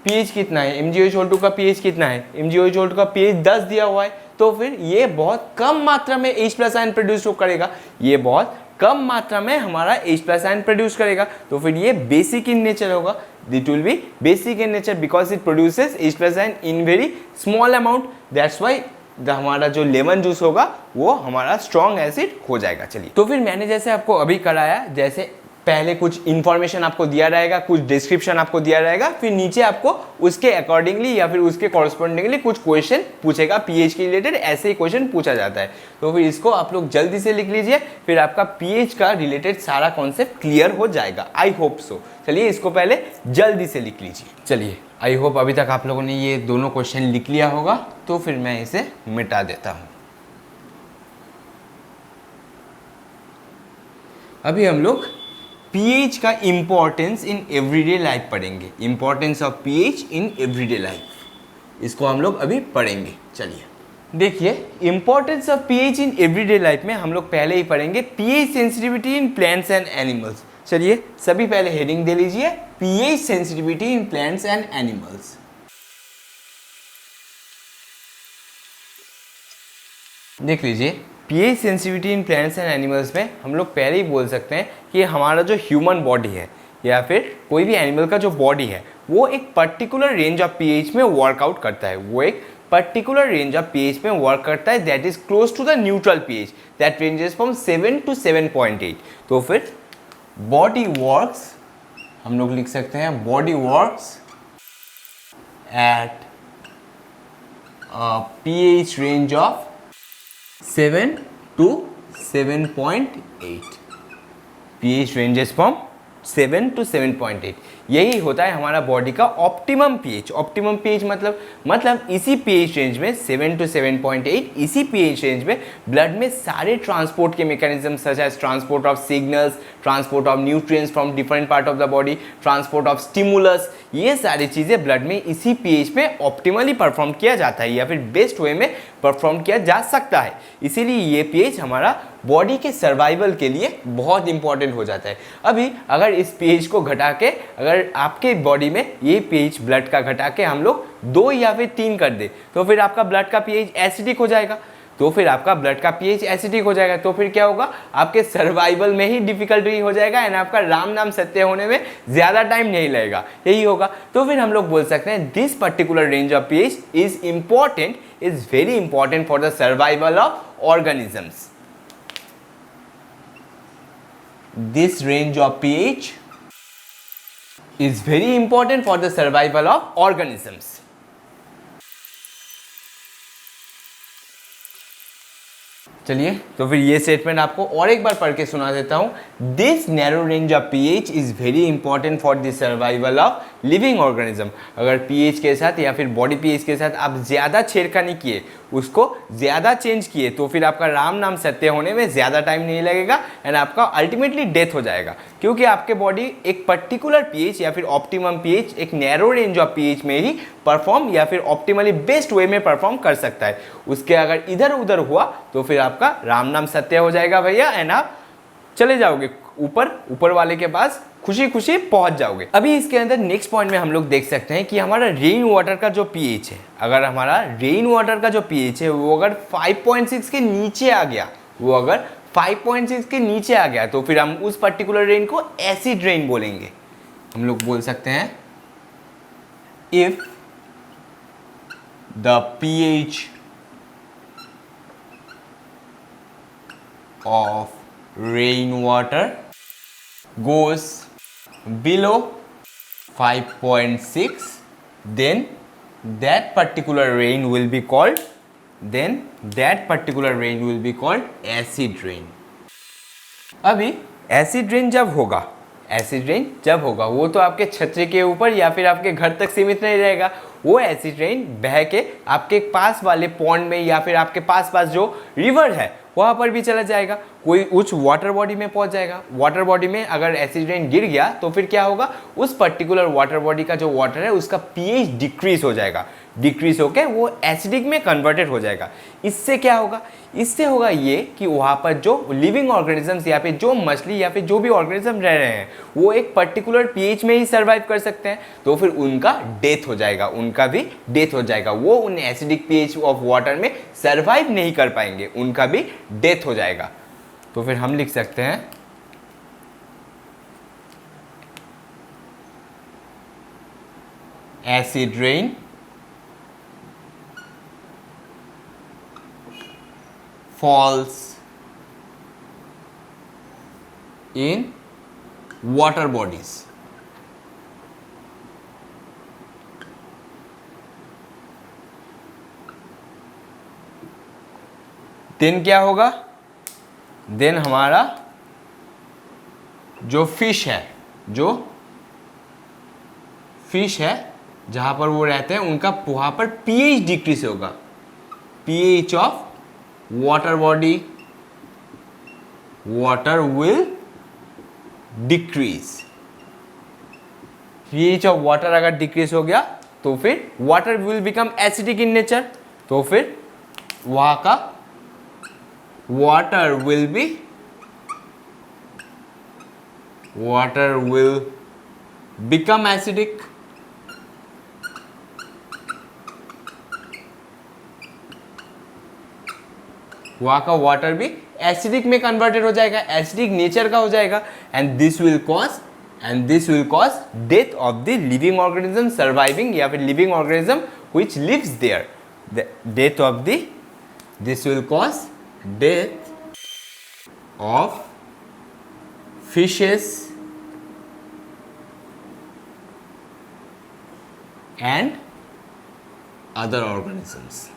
pH कितना है? MgOH का pH कितना है? MgOH का pH 10 दिया हुआ है। तो फिर ये बहुत कम मात्रा में H प्लस आयन प्रोड्यूस करेगा, ये बहुत कम मात्रा में हमारा H प्लस आयन प्रोड्यूस करेगा। तो फिर ये बेसिक इन नेचर होगा, it will B basic in nature because it produces H plus ion in very small amount, that's why हमारा जो लेमन जूस होगा वो हमारा स्ट्रॉन्ग एसिड हो जाएगा। चलिए, तो फिर मैंने जैसे आपको अभी कराया, जैसे पहले कुछ इंफॉर्मेशन आपको दिया रहेगा, कुछ डिस्क्रिप्शन आपको दिया रहेगा, फिर नीचे आपको उसके अकॉर्डिंगली या फिर उसके कॉरस्पॉन्डिंगली कुछ क्वेश्चन पूछेगा पीएच के रिलेटेड। ऐसे ही क्वेश्चन पूछा जाता है। तो फिर इसको आप लोग जल्दी से लिख लीजिए, फिर आपका पीएच का रिलेटेड सारा कॉन्सेप्ट क्लियर हो जाएगा। I hope so. चलिए, इसको पहले जल्दी से लिख लीजिए। चलिए, आई होप अभी तक आप लोगों ने ये दोनों क्वेश्चन लिख लिया होगा। तो फिर मैं इसे मिटा देता हूं। अभी हम लोग पीएच का इंपॉर्टेंस इन एवरीडे लाइफ पढ़ेंगे। Importance of pH in everyday life, इसको हम लोग अभी पढ़ेंगे। चलिए देखिए, importance of pH in everyday life में हम लोग पहले ही पढ़ेंगे pH sensitivity in plants and animals. चलिए सभी पहले हेडिंग दे लीजिए, pH sensitivity in plants and animals. देख लीजिए, pH sensitivity in plants and animals में हम लोग पहले ही बोल सकते हैं कि हमारा जो ह्यूमन बॉडी है या फिर कोई भी एनिमल का जो बॉडी है वो एक पर्टिकुलर रेंज ऑफ पीएच में वर्कआउट करता है। वो एक पर्टिकुलर रेंज ऑफ पीएच में वर्क करता है that is close to the neutral pH that ranges from 7 to 7.8। तो फिर बॉडी वर्क्स, हम लोग लिख सकते हैं body works at pH range of 7 to 7.8। pH ranges from 7 to 7.8। यही होता है हमारा बॉडी का ऑप्टिमम पीएच। ऑप्टिमम पीएच मतलब इसी पीएच रेंज में 7 to 7.8, इसी पीएच रेंज में ब्लड में सारे ट्रांसपोर्ट के mechanism such as transport of signals, transport of nutrients from different part of the body, transport of stimulus, ये सारी चीज़ें ब्लड में इसी पीएच पे ऑप्टिमली परफॉर्म किया जाता है या फिर बेस्ट वे में परफॉर्म किया जा सकता है। इसीलिए ये पीएच हमारा बॉडी के सर्वाइवल के लिए बहुत इंपॉर्टेंट हो जाता है। अभी अगर इस पीएच को घटा के, अगर आपके बॉडी में ये पीएच ब्लड का घटा के हम लोग 2 या फिर 3 कर दे तो फिर आपका ब्लड का पीएच एसिडिक हो जाएगा। तो फिर आपका ब्लड का पीएच एसिडिक हो जाएगा तो फिर क्या होगा, आपके सर्वाइवल में ही डिफिकल्टी हो जाएगा एंड आपका राम नाम सत्य होने में ज़्यादा टाइम नहीं लगेगा, यही होगा। तो फिर हम लोग बोल सकते हैं this particular range of pH is important, is very important for the survival of organisms. This range of pH is very important for the survival of organisms. चलिए, तो फिर ये स्टेटमेंट आपको और एक बार पढ़ के सुना देता हूँ। This narrow range of pH is very important for the survival of living organism. अगर पीएच के साथ या फिर बॉडी पीएच के साथ आप ज़्यादा छेड़खानी किए, उसको ज़्यादा चेंज किए तो फिर आपका राम नाम सत्य होने में ज़्यादा टाइम नहीं लगेगा एंड आपका अल्टीमेटली डेथ हो जाएगा, क्योंकि आपके बॉडी एक पर्टिकुलर पीएच या फिर ऑप्टिमम पीएच, एक नैरो रेंज ऑफ पीएच में ही परफॉर्म या फिर ऑप्टिमली बेस्ट वे में परफॉर्म कर सकता है। उसके अगर इधर उधर हुआ तो फिर आपका राम नाम सत्य हो जाएगा भैया एंड आप चले जाओगे ऊपर वाले के पास, खुशी खुशी पहुंच जाओगे। अभी इसके अंदर नेक्स्ट पॉइंट में हम लोग देख सकते हैं कि हमारा रेन वाटर का जो पीएच है, अगर हमारा रेन वाटर का जो पीएच है वो अगर 5.6 के नीचे आ गया, वो अगर 5.6 के नीचे आ गया तो फिर हम उस पर्टिकुलर रेन को एसिड रेन बोलेंगे। हम लोग बोल सकते हैं if the pH of rainwater goes below 5.6, then that particular rain will be called acid rain. अभी एसिड रेन जब होगा, वो तो आपके छतरी के ऊपर या फिर आपके घर तक सीमित नहीं रहेगा. वो एसिड रेन बह के आपके पास वाले पॉन्ड में या फिर आपके पास जो रिवर है वहाँ पर भी चला जाएगा, कोई उच्च वाटर बॉडी में पहुँच जाएगा. वाटर बॉडी में अगर एसिड रेन गिर गया तो फिर क्या होगा, उस पर्टिकुलर वाटर बॉडी का जो वाटर है उसका पीएच डिक्रीज हो जाएगा. डिक्रीज होकर वो एसिडिक में कन्वर्टेड हो जाएगा. इससे क्या होगा, इससे होगा ये कि वहाँ पर जो लिविंग ऑर्गेनिजम्स या फिर जो मछली या फिर जो भी ऑर्गेनिज्म रह रहे हैं वो एक पर्टिकुलर पीएच में ही सर्वाइव कर सकते हैं. तो फिर उनका डेथ हो जाएगा, वो उन एसिडिक पीएच ऑफ वाटर में सर्वाइव नहीं कर पाएंगे, उनका भी डेथ हो जाएगा. तो फिर हम लिख सकते हैं acid rain falls in water bodies. Then क्या होगा, देन हमारा जो फिश है जहां पर वो रहते हैं उनका वहां पर पीएच डिक्रीज होगा. PH of water body, water will decrease. pH of water अगर डिक्रीज हो गया तो फिर water will become acidic in nature. तो फिर वहाँ का water will become acidic. वहाँ का वाटर भी एसिडिक में कन्वर्टेड हो जाएगा, एसिडिक नेचर का हो जाएगा. And this will cause death of the living organism surviving या फिर living organism which lives there. This will cause death of fishes and other organisms.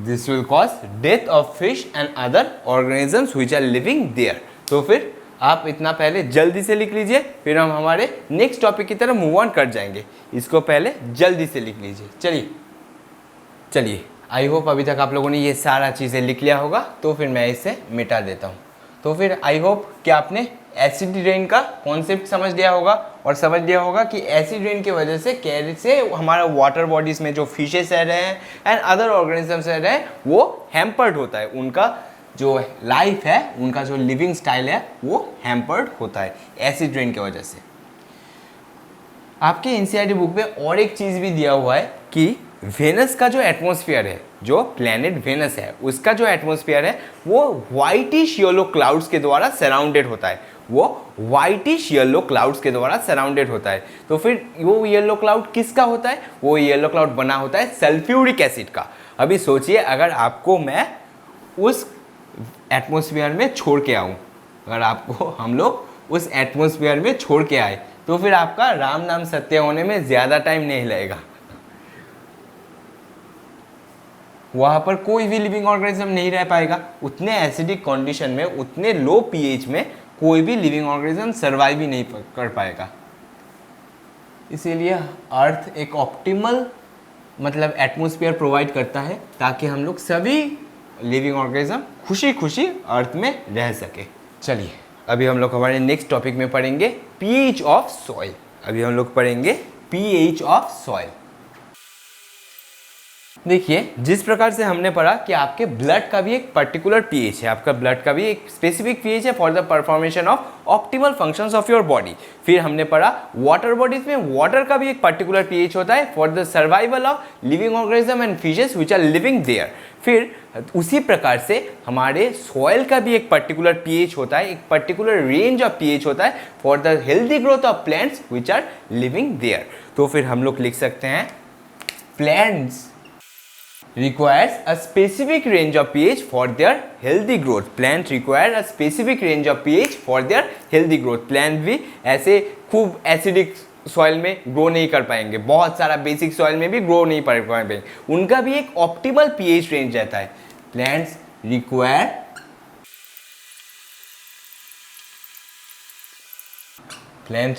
This will cause death of fish and other organisms which are living there. तो फिर आप इतना पहले जल्दी से लिख लीजिए, फिर हम हमारे नेक्स्ट टॉपिक की तरफ मूव ऑन कर जाएंगे. इसको पहले जल्दी से लिख लीजिए. चलिए आई होप अभी तक आप लोगों ने ये सारा चीज़ें लिख लिया होगा. तो फिर मैं इसे मिटा देता हूँ. तो फिर आई होप कि आपने एसिड रेन का कॉन्सेप्ट समझ लिया होगा और समझ लिया होगा कि एसिड रेन की वजह से कैसे हमारा वाटर बॉडीज में जो फिशेस रह रहे हैं एंड अदर ऑर्गेनिजम्स रह रहे हैं वो हैम्पर्ड होता है. उनका जो लाइफ है, उनका जो लिविंग स्टाइल है वो हैम्पर्ड होता है एसिड रेन की वजह से. आपके एनसीईआरटी बुक में और एक चीज़ भी दिया हुआ है कि वेनस का जो एटमॉस्फेयर है, जो प्लैनेट वेनस है उसका जो एटमॉस्फेयर है वो वाइटिश येलो क्लाउड्स के द्वारा सराउंडेड होता है. तो फिर वो येलो क्लाउड किसका होता है, वो येलो क्लाउड बना होता है सल्फ्यूरिक एसिड का. अभी सोचिए अगर आपको मैं उस एटमॉस्फेयर में छोड़ के आऊँ, हम लोग उस एटमॉस्फेयर में छोड़ के आए तो फिर आपका राम नाम सत्य होने में ज़्यादा टाइम नहीं लगेगा. वहाँ पर कोई भी लिविंग ऑर्गेनिज्म नहीं रह पाएगा. उतने एसिडिक कंडीशन में, उतने लो पीएच में कोई भी लिविंग ऑर्गेनिज्म सर्वाइव ही नहीं कर पाएगा. इसीलिए अर्थ एक ऑप्टिमल मतलब एटमॉस्फेयर प्रोवाइड करता है ताकि हम लोग सभी लिविंग ऑर्गेनिज्म खुशी खुशी अर्थ में रह सके. चलिए अभी हम लोग हमारे नेक्स्ट टॉपिक में पढ़ेंगे पीएच ऑफ सॉइल. देखिए जिस प्रकार से हमने पढ़ा कि आपके ब्लड का भी एक पर्टिकुलर पीएच है, आपका ब्लड का भी एक स्पेसिफिक पीएच है for the performance of optimal functions of your body. फिर हमने पढ़ा वाटर बॉडीज में वाटर का भी एक पर्टिकुलर पीएच होता है for the survival of living organism and fishes which are living there. फिर उसी प्रकार से हमारे सॉइल का भी एक पर्टिकुलर पीएच होता है, एक पर्टिकुलर रेंज ऑफ पीएच होता है for the healthy growth of plants which are living there. तो फिर हम लोग लिख सकते हैं plants requires a specific range of pH for their healthy growth. Plant require a specific range of pH for their healthy growth. Plant भी ऐसे खूब एसिडिक सॉइल में ग्रो नहीं कर पाएंगे, बहुत सारा बेसिक सॉइल में भी ग्रो नहीं कर पाएंगे, उनका भी एक ऑप्टिमल पीएच रेंज रहता है. Plants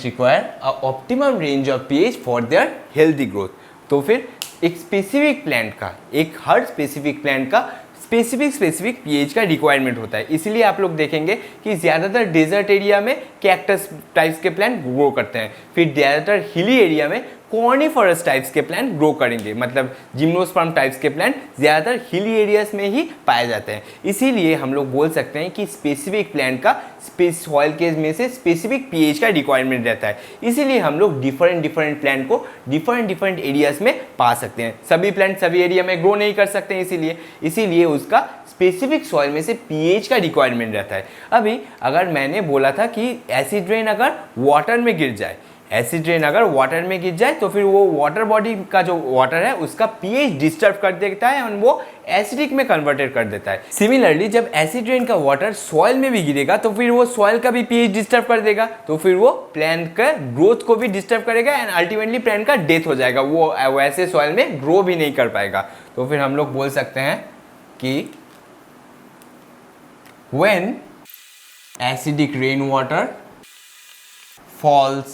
require a optimum range of pH for their healthy growth. तो फिर एक स्पेसिफिक प्लांट का, एक हर स्पेसिफिक प्लांट का स्पेसिफिक पीएच का रिक्वायरमेंट होता है. इसीलिए आप लोग देखेंगे कि ज़्यादातर डेजर्ट एरिया में कैक्टस टाइप्स के प्लांट ग्रो करते हैं, फिर ज़्यादातर हिली एरिया में कॉर्निफरस टाइप्स के प्लांट ग्रो करेंगे, मतलब जिम्नोस्पर्म टाइप्स के प्लांट ज़्यादातर हिली एरियाज में ही पाए जाते हैं. इसीलिए हम लोग बोल सकते हैं कि स्पेसिफिक प्लांट का सॉइल के में से स्पेसिफिक पीएच का रिक्वायरमेंट रहता है. इसीलिए हम लोग डिफरेंट प्लांट को डिफरेंट एरियाज में पा सकते हैं. सभी प्लांट सभी एरिया में ग्रो नहीं कर सकते हैं, इसीलिए उसका स्पेसिफिक सॉइल में से पीएच का रिक्वायरमेंट रहता है. अभी अगर मैंने बोला था कि एसिड रेन अगर वाटर में गिर जाए, एसिड रेन अगर वाटर में गिर जाए तो फिर वो वाटर बॉडी का जो वाटर है उसका पीएच डिस्टर्ब कर देता है और वो एसिडिक में कन्वर्टेड कर देता है. सिमिलरली जब एसिड रेन का वाटर सॉइल में भी गिरेगा तो फिर वो सॉइल का भी पीएच डिस्टर्ब कर देगा, तो फिर वो प्लांट का ग्रोथ को भी डिस्टर्ब करेगा एंड अल्टीमेटली प्लांट का डेथ हो जाएगा, वो वैसे सॉइल में ग्रो भी नहीं कर पाएगा. तो फिर हम लोग बोल सकते हैं कि when acidic rainwater falls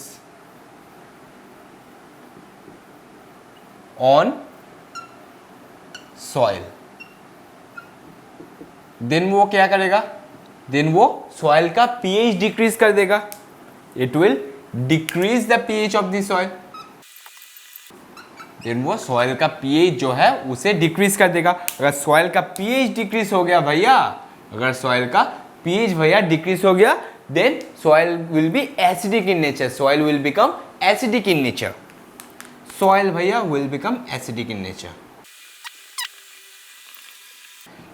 on soil, then वो क्या करेगा, then वो soil का pH डिक्रीज कर देगा. It will decrease the pH of the soil. then वो soil का pH जो है उसे डिक्रीज कर देगा. अगर soil का pH डिक्रीज हो गया भैया, अगर सॉइल का पीएच भैया डिक्रीज हो गया, then soil will be acidic in nature, soil will become acidic in nature, soil भैया will become acidic in nature.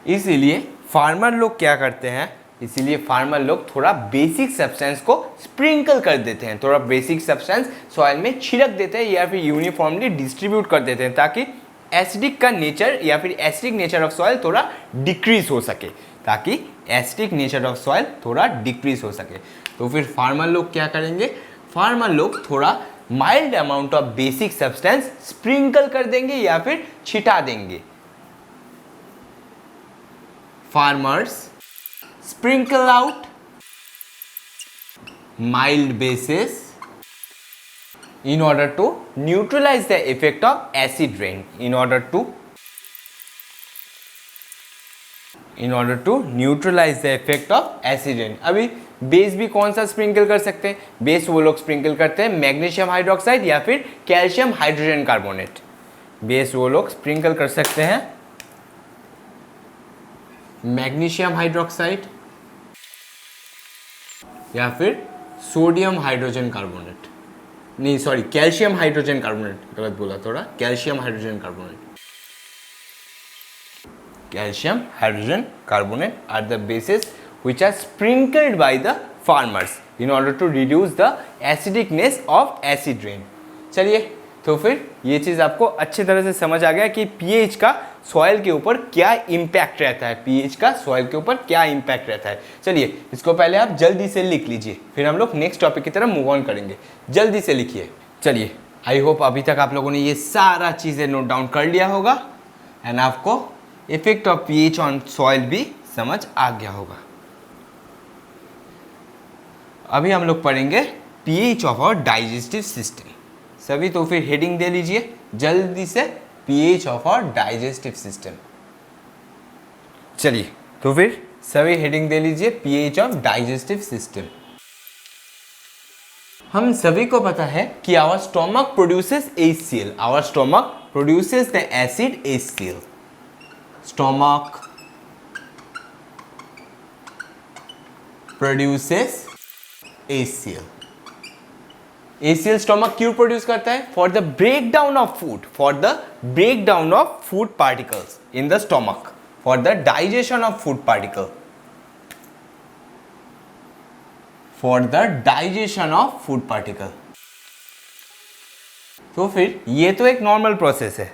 इसीलिए फार्मर लोग क्या करते हैं, इसीलिए फार्मर लोग थोड़ा बेसिक सब्सटेंस को स्प्रिंकल कर देते हैं, थोड़ा बेसिक सब्सटेंस सॉइल में छिड़क देते हैं या फिर यूनिफॉर्मली डिस्ट्रीब्यूट कर देते हैं, ताकि एसिडिक का नेचर या फिर एसिडिक नेचर ऑफ सॉइल थोड़ा डिक्रीज हो सके, ताकि एसिडिक नेचर ऑफ सॉइल थोड़ा डिक्रीज हो सके. तो फिर फार्मर लोग क्या करेंगे, फार्मर लोग थोड़ा mild amount of basic substance sprinkle कर देंगे या फिर छिटा देंगे. Farmers sprinkle out mild basis in order to neutralize the effect of acid rain, in order to neutralize the effect of acid rain. अभी बेस भी कौन सा स्प्रिंकल कर सकते हैं, बेस वो लोग स्प्रिंकल करते हैं मैग्नीशियम हाइड्रोक्साइड या फिर कैल्शियम हाइड्रोजन कार्बोनेट. बेस वो लोग स्प्रिंकल कर सकते हैं मैग्नीशियम हाइड्रोक्साइड या फिर सोडियम हाइड्रोजन कार्बोनेट, नहीं सॉरी कैल्शियम हाइड्रोजन कार्बोनेट, गलत बोला थोड़ा, calcium hydrogen carbonate. Calcium hydrogen carbonate are the bases which are sprinkled by the farmers in order to reduce the acidicness of acid rain. चलिए, तो फिर ये चीज़ आपको अच्छी तरह से समझ आ गया कि पीएच का सॉइल के ऊपर क्या इम्पैक्ट रहता है, पीएच का सॉइल के ऊपर क्या इम्पैक्ट रहता है. चलिए इसको पहले आप जल्दी से लिख लीजिए, फिर हम लोग नेक्स्ट टॉपिक की तरफ मूव ऑन करेंगे. जल्दी से लिखिए. चलिए, आई होप अभी तक आप लोगों ने ये सारा चीज़ें नोट डाउन कर लिया होगा एंड आपको effect of pH on soil भी समझ आ गया होगा. अभी हम लोग पढ़ेंगे pH of our digestive system. सभी तो फिर हेडिंग दे लीजिए जल्दी से, pH of our digestive system. चलिए तो फिर सभी हेडिंग दे लीजिए पीएच ऑफ डाइजेस्टिव सिस्टम. हम सभी को पता है कि our stomach produces HCl, our stomach produces the acid HCl. Stomach produces HCl. HCl stomach क्यों प्रोड्यूस करता है? For the breakdown of food, for the breakdown of food particles in the stomach, for the digestion of food particle, for the digestion of food particle. तो फिर ये तो एक normal process है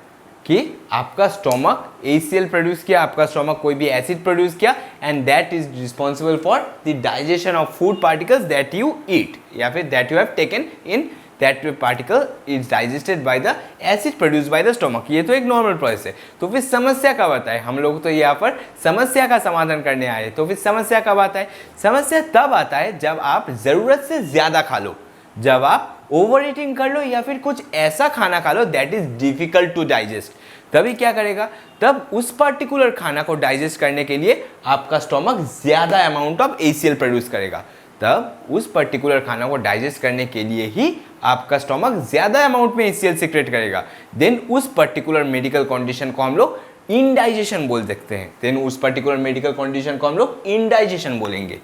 कि आपका स्टोमक ACL प्रोड्यूस किया, आपका स्टोमक कोई भी एसिड प्रोड्यूस किया, and that is responsible for the digestion of food particles that you eat, या फिर that you have taken in, that particle is digested by the acid produce by the stomach. ये तो एक normal process है। तो फिर समस्या कब आता है? हम लोग तो यहाँ पर समस्या का समाधान करने आए हैं। तो फिर समस्या कब आता है? समस्या तब आता है जब आप ज़रूरत से ज़्यादा खा लो, जब आप ओवर ईटिंग कर लो, या फिर कुछ ऐसा खाना खा लो that is difficult to digest. तभी क्या करेगा? तब उस पर्टिकुलर खाना को डाइजेस्ट करने के लिए आपका स्टोमक ज़्यादा अमाउंट ऑफ ACL प्रोड्यूस करेगा। तब उस पर्टिकुलर खाना को डाइजेस्ट करने के लिए ही आपका स्टोमक ज़्यादा अमाउंट में ACL सीक्रेट करेगा। देन उस पर्टिकुलर मेडिकल कंडीशन को हम लोग इंडाइजेशन बोल सकते हैं। देन उस पर्टिकुलर मेडिकल कंडीशन को हम लोग इंडाइजेशन बोलेंगे।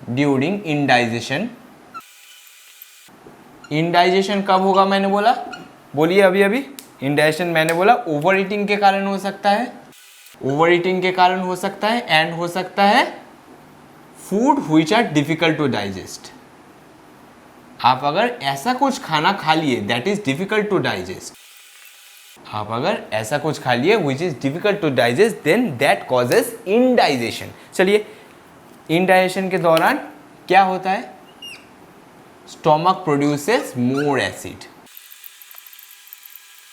ड्यूरिंग इंडाइजेशन, इंडाइजेशन कब होगा मैंने बोला? बोलिए अभी। इंडाइजेशन मैंने बोला ओवर ईटिंग के कारण हो सकता है, ओवर ईटिंग के कारण हो सकता है, एंड हो सकता है food which are difficult to digest. आप अगर ऐसा कुछ खाना खा लिए that is difficult to digest, आप अगर ऐसा कुछ खा लिए which is difficult to digest, then that causes indigestion. चलिए, इंडाइजेशन के दौरान क्या होता है? Stomach produces more acid,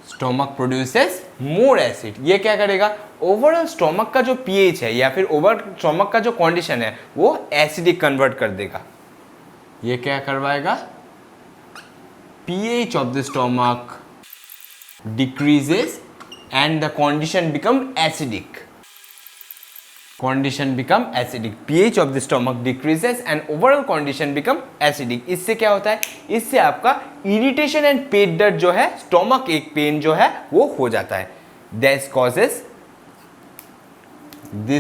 stomach produces more acid. ये क्या करेगा? ओवरऑल स्टोमक का जो pH है या फिर ओवरऑल स्टोमक का जो कंडीशन है वो एसिडिक कन्वर्ट कर देगा। ये क्या करवाएगा? pH of the stomach decreases and the condition become acidic, condition become acidic, pH of the stomach decreases and overall condition become acidic। इससे क्या होता है? इससे आपका इरिटेशन एंड पेट दर्द जो है, स्टोमक एक पेन जो है वो हो जाता है। this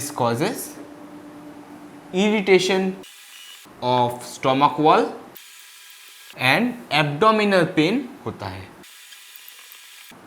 causes irritation of stomach wall and abdominal pain होता है।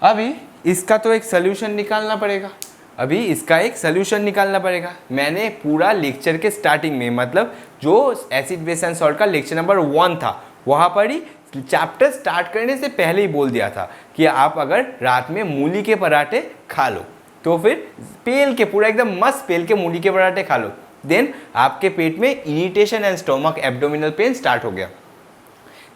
अभी इसका तो एक सोल्यूशन निकालना पड़ेगा, अभी इसका एक सोल्यूशन निकालना पड़ेगा। मैंने पूरा लेक्चर के स्टार्टिंग में, मतलब जो एसिड बेस एंड सॉल्ट का लेक्चर नंबर 1 था, वहाँ पर ही चैप्टर स्टार्ट करने से पहले ही बोल दिया था कि आप अगर रात में मूली के पराठे खा लो, तो फिर पेल के पूरा एकदम मस्त पेल के मूली के पराठे खा लो, देन आपके पेट में irritation and stomach abdominal pain start हो गया।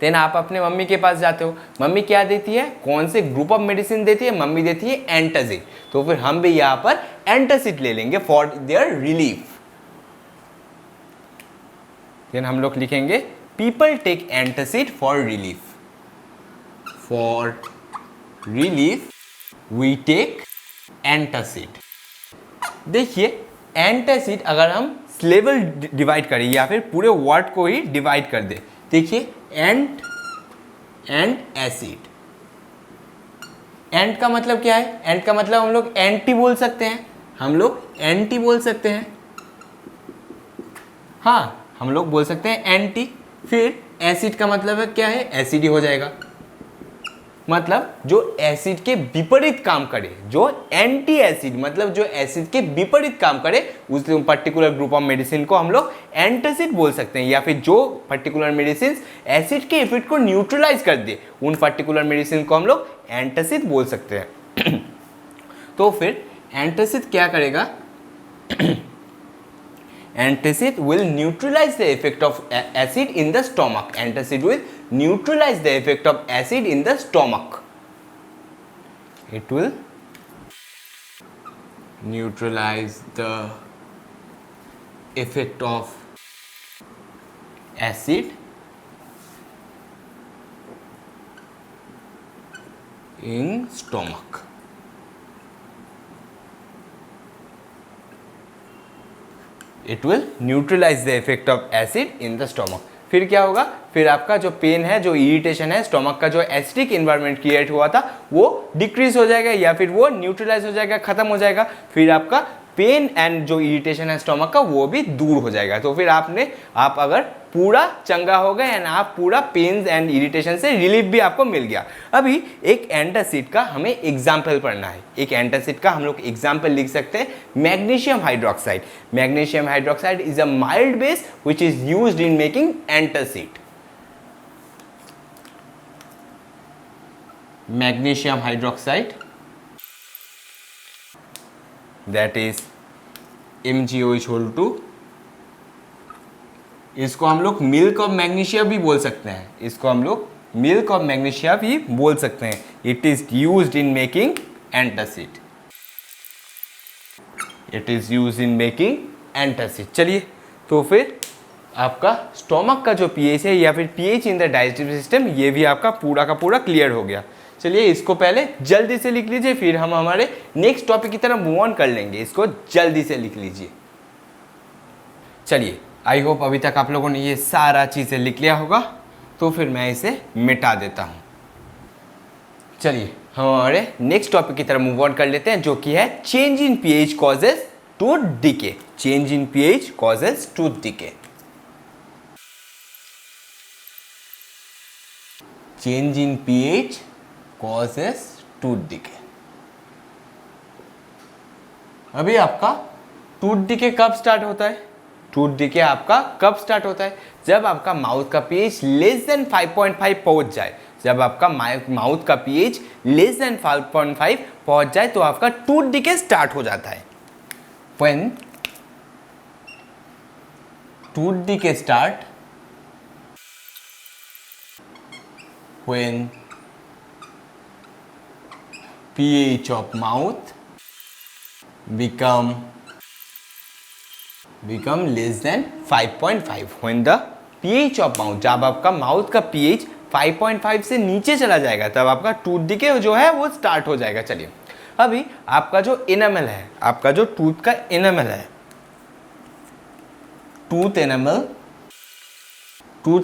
देन आप अपने मम्मी के पास जाते हो, मम्मी क्या देती है? कौन से ग्रुप ऑफ मेडिसिन देती है? मम्मी देती है एंटासिड। तो फिर हम भी यहाँ पर एंटासिड ले लेंगे फॉर देयर रिलीफ। देन हम लोग लिखेंगे people take antacid for relief, for relief we take antacid. देखिए, एंटासिड अगर हम सिलेबल डिवाइड करें या फिर पूरे वर्ड को ही डिवाइड कर दे, देखिए एंट एंड एसिड। एंट का मतलब क्या है? एंट का मतलब हम लोग एंटी बोल सकते हैं, हम लोग एंटी बोल सकते हैं, हाँ हम लोग बोल सकते हैं एंटी। फिर एसिड का मतलब है क्या है? एसिड ही हो जाएगा। मतलब जो एसिड के विपरीत काम करे, जो एंटी एसिड मतलब जो एसिड के विपरीत काम करे, उस पर्टिकुलर ग्रुप ऑफ मेडिसिन को हम लोग एंटासिड बोल सकते हैं। या फिर जो पर्टिकुलर मेडिसिन एसिड के इफेक्ट को न्यूट्रलाइज कर दे, उन पर्टिकुलर मेडिसिन को हम लोग एंटासिड बोल सकते हैं। तो फिर एंटासिड क्या करेगा? Antacid will neutralize the effect of acid in the stomach. Antacid will neutralize the effect of acid in the stomach. It will neutralize the effect of acid in stomach. It will neutralize the effect of acid in the stomach. फिर क्या होगा? फिर आपका जो pen है, जो irritation है, stomach का जो एसिडिक इन्वायरमेंट क्रिएट हुआ था वो डिक्रीज हो जाएगा या फिर वो न्यूट्रलाइज हो जाएगा, खत्म हो जाएगा। फिर आपका पेन एंड जो इरिटेशन है स्टोमक का वो भी दूर हो जाएगा। तो फिर आप अगर पूरा चंगा हो गए एंड आप पूरा पेन एंड इरिटेशन से रिलीफ भी आपको मिल गया। अभी एक एंटासिड का हमें एग्जाम्पल पढ़ना है। एक एंटासिड का हम लोग एग्जाम्पल लिख सकते हैं magnesium hydroxide. Magnesium hydroxide is a mild base which is used in making antacid. Magnesium hydroxide, that is MgOH2। इसको हम लोग मिल्क ऑफ मैग्नीशिया भी बोल सकते हैं, इसको हम लोग मिल्क ऑफ मैग्नीशिया भी बोल सकते हैं। It is used in making antacid, it is used in making antacid. चलिए, तो फिर आपका स्टोमक का जो पीएच है या फिर pH in the digestive system, ये भी आपका पूरा का पूरा क्लियर हो गया। चलिए, इसको पहले जल्दी से लिख लीजिए, फिर हम हमारे नेक्स्ट टॉपिक की तरफ मूव ऑन कर लेंगे। इसको जल्दी से लिख लीजिए। चलिए, आई होप अभी तक आप लोगों ने ये सारा चीज़ें लिख लिया होगा, तो फिर मैं इसे मिटा देता हूँ। चलिए, हम हमारे नेक्स्ट टॉपिक की तरफ मूव ऑन कर लेते हैं, जो कि है change in pH causes tooth decay. Change in pH causes tooth decay. Change in pH causes tooth decay. अभी आपका टूथ डीके कब स्टार्ट होता है? टूथ डीके आपका कब स्टार्ट होता है? जब आपका माउथ का पीएच लेस देन 5.5 पहुंच जाए। जब आपका माउथ का पीएच लेस देन 5.5 पहुंच जाए तो आपका टूथ डीके स्टार्ट हो जाता है। When tooth decay start, when pH of mouth become less than 5.5। when the pH of mouth, जब आपका माउथ का pH 5.5 से नीचे चला जाएगा तब आपका टूथ डीके जो है वो स्टार्ट हो जाएगा। चलिए, अभी आपका जो एनामल है, आपका जो टूथ का एनामल है, टूथ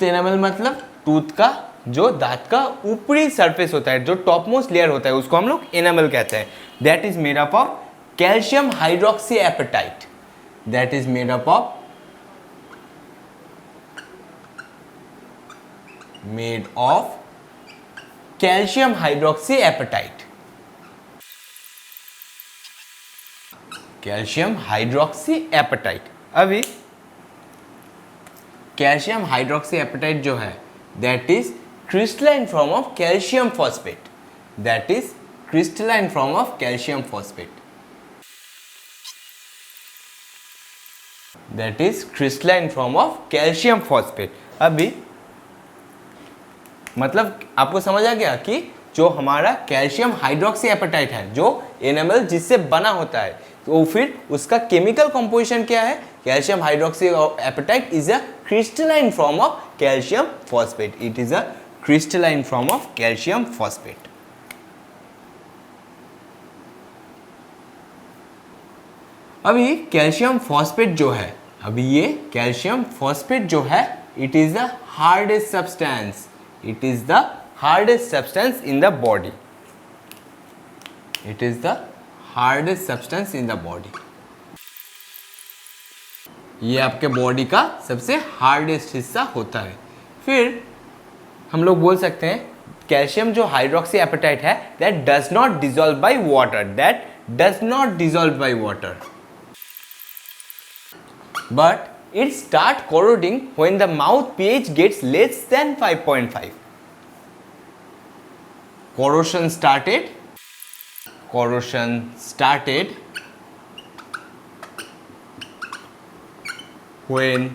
एनामल मतलब टूथ का जो दांत का ऊपरी सरफेस होता है, जो टॉप मोस्ट लेयर होता है, उसको हम लोग एनामल कहते हैं। That is made up of calcium hydroxyapatite. That is made up of calcium hydroxyapatite. Calcium hydroxyapatite. अभी कैल्शियम हाइड्रोक्सी एपेटाइट जो है, that is crystalline form of calcium phosphate। that is crystalline form of calcium phosphate। that is crystalline form of calcium phosphate। अभी मतलब आपको समझ आ गया कि जो हमारा कैल्शियम हाइड्रोक्सी एपेटाइट है, जो एनामल जिससे बना होता है, तो फिर उसका केमिकल कंपोजिशन क्या है? Calcium hydroxyapatite is a crystalline form of calcium phosphate. It is a crystalline form of calcium phosphate। अभी कैल्शियम फॉस्फेट जो है, अभी ये कैल्शियम फॉस्फेट जो है, it is the hardest substance. It is the hardest substance in the body. It is the hardest substance in the body. ये आपके body का सबसे हार्डेस्ट हिस्सा होता है। फिर हम लोग बोल सकते हैं कैल्शियम जो हाइड्रोक्सी एपेटाइट है, that does not dissolve by water. That does not dissolve by water, but it start corroding when the mouth pH gets less than 5.5। corrosion started when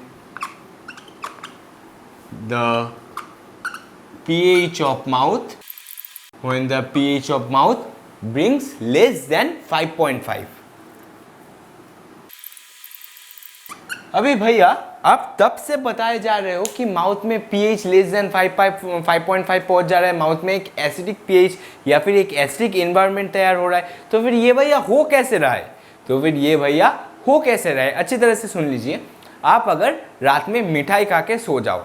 the pH of mouth brings less than 5.5। अभी भैया आप तब से बताए जा रहे हो कि माउथ में pH लेस देन 5.5 पहुंच जा रहा है, माउथ में एक एसिडिक pH या फिर एक एसिडिक एनवायरनमेंट तैयार हो रहा है, तो फिर ये भैया हो कैसे रहा है? अच्छी तरह से सुन लीजिए। आप अगर रात में मिठाई खा के सो जाओ,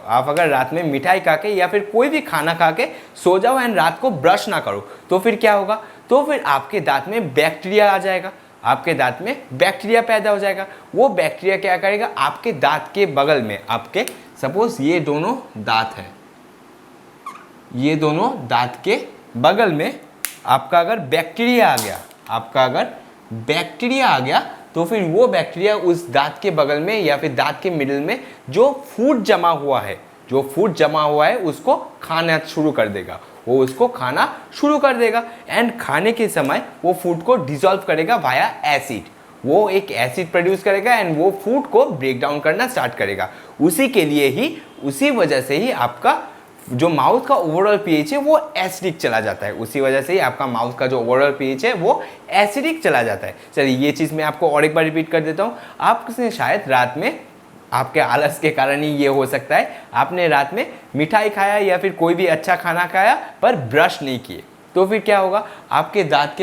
या फिर कोई भी खाना खा के सो जाओ एंड रात को ब्रश ना करो, तो फिर क्या होगा? तो फिर आपके दांत में बैक्टीरिया आ जाएगा, आपके दांत में बैक्टीरिया पैदा हो जाएगा। वो बैक्टीरिया क्या करेगा? आपके दांत के बगल में, आपके सपोज ये दोनों दांत है, ये दोनों दांत के बगल में आपका अगर बैक्टीरिया आ गया, तो फिर वो बैक्टीरिया उस दांत के बगल में या फिर दांत के मिडिल में जो फूड जमा हुआ है, जो फूड जमा हुआ है उसको खाना शुरू कर देगा, वो उसको खाना शुरू कर देगा एंड खाने के समय वो फूड को डिसॉल्व करेगा वाया एसिड। वो एक एसिड प्रोड्यूस करेगा एंड वो फूड को ब्रेक डाउन करना स्टार्ट करेगा। उसी के लिए ही, उसी वजह से ही आपका जो माउथ का ओवरऑल पीएच है वो एसिडिक चला जाता है। उसी वजह से ही आपका माउथ का जो ओवरऑल पीएच है वो एसिडिक चला जाता है। चलिए ये चीज़ मैं आपको और एक बार रिपीट कर देता हूँ। आपने शायद रात में, आपके आलस के कारण ही ये हो सकता है, आपने रात में मिठाई खाया या फिर कोई भी अच्छा खाना खाया पर ब्रश नहीं किए, तो फिर क्या होगा, आपके दांत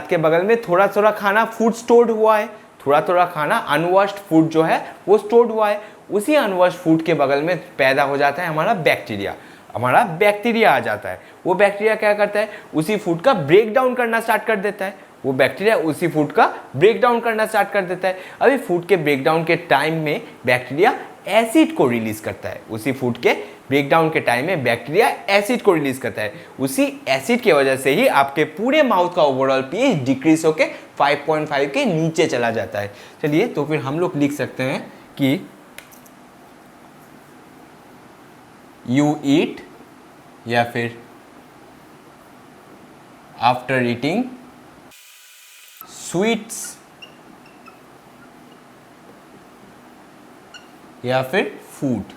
के बगल में थोड़ा थोड़ा खाना फूड स्टोर्ड हुआ है, थोड़ा थोड़ा खाना अनवॉश्ड फूड जो है वो स्टोर्ड हुआ है। उसी अनवॉश्ड फूड के बगल में पैदा हो जाता है हमारा बैक्टीरिया आ जाता है। वो बैक्टीरिया क्या करता है, उसी फूड का ब्रेक डाउन करना स्टार्ट कर देता है। वो बैक्टीरिया उसी फूड का ब्रेक डाउन करना स्टार्ट कर देता है। अभी फूड के ब्रेक डाउन के टाइम में बैक्टीरिया एसिड को रिलीज करता है। उसी फूड के ब्रेक डाउन के टाइम में बैक्टीरिया एसिड को रिलीज करता है। उसी एसिड की वजह से ही आपके पूरे माउथ का ओवरऑल पीएच डिक्रीज होके 5.5 के नीचे चला जाता है। चलिए तो फिर हम लोग लिख सकते हैं कि यू ईट या फिर आफ्टर ईटिंग स्वीट्स या फिर फूड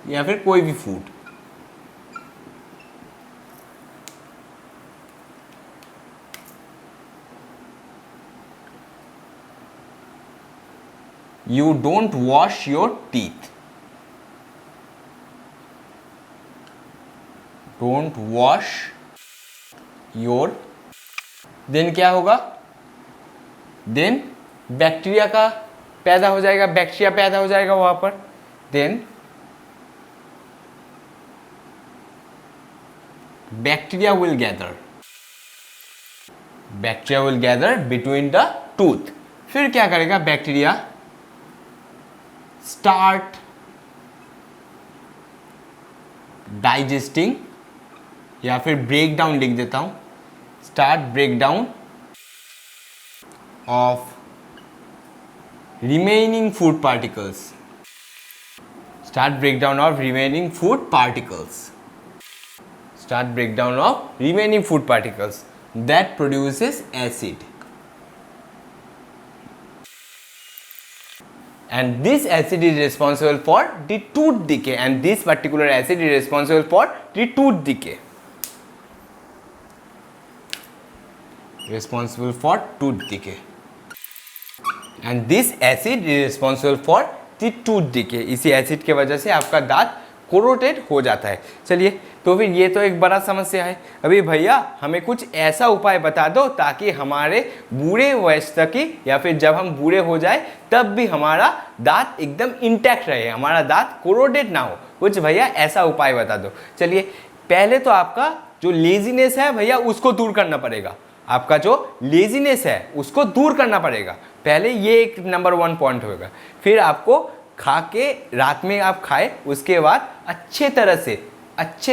या फिर कोई भी food, you don't wash your teeth, don't wash your, then क्या होगा, देन बैक्टीरिया का पैदा हो जाएगा, बैक्टीरिया पैदा हो जाएगा वहां पर। Then bacteria will gather between the tooth. फिर क्या करेगा बैक्टीरिया, स्टार्ट डाइजेस्टिंग या फिर ब्रेक डाउन लिख देता हूं, start breakdown of remaining food particles, start breakdown of remaining food particles, start breakdown of remaining food particles that produces acid, and this acid is responsible for the tooth decay, and this particular acid is responsible for the tooth decay, responsible for tooth decay, and this acid is responsible for tooth decay. इसी acid के वजह से आपका दांत कोरोटेड हो जाता है। चलिए तो फिर ये तो एक बड़ा समस्या है। अभी भैया हमें कुछ ऐसा उपाय बता दो ताकि हमारे बूढ़े वयस तक ही या फिर जब हम बूढ़े हो जाए तब भी हमारा दांत एकदम इंटैक्ट रहे, हमारा दांत कोरोटेड ना हो। कुछ भैया ऐसा उपाय बता दो। चलिए पहले तो आपका जो लेजीनेस है भैया उसको दूर करना पड़ेगा, आपका जो लेजीनेस है उसको दूर करना पड़ेगा। पहले ये एक नंबर 1 पॉइंट होगा। फिर आपको खा के रात में आप खाए उसके बाद अच्छे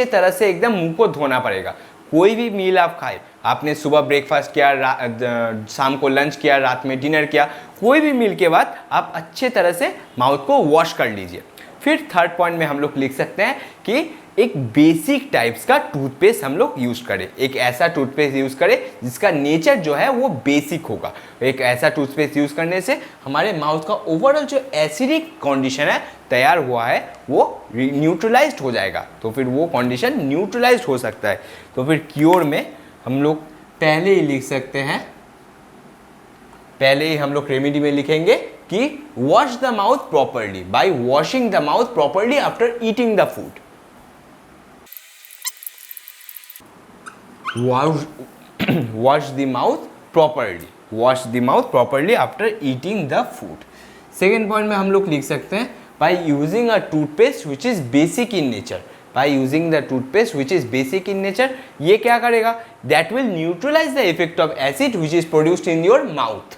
तरह से एकदम मुंह को धोना पड़ेगा। कोई भी मील आप खाए, आपने सुबह ब्रेकफास्ट किया, शाम को लंच किया, रात में डिनर किया, कोई भी मील के बाद आप अच्छे तरह से माउथ को वॉश कर लीजिए। फिर थर्ड पॉइंट में हम लोग लिख सकते हैं कि एक बेसिक टाइप्स का टूथपेस्ट हम लोग यूज करें, एक ऐसा टूथपेस्ट यूज करें जिसका नेचर जो है वो बेसिक होगा। एक ऐसा टूथपेस्ट यूज करने से हमारे माउथ का ओवरऑल जो एसिडिक कंडीशन है तैयार हुआ है वो न्यूट्रलाइज्ड हो जाएगा। तो फिर वो कंडीशन न्यूट्रलाइज्ड हो सकता है। तो फिर क्योर में हम लोग पहले ही लिख सकते हैं, पहले ही हम लोग रेमेडी में लिखेंगे कि wash the mouth properly bye washing the mouth properly after eating the food. wash the mouth properly after eating the food। Second point में हम लोग लिख सकते हैं by using a toothpaste which is basic in nature, ये क्या करेगा, that will neutralize the effect of acid which is produced in your mouth।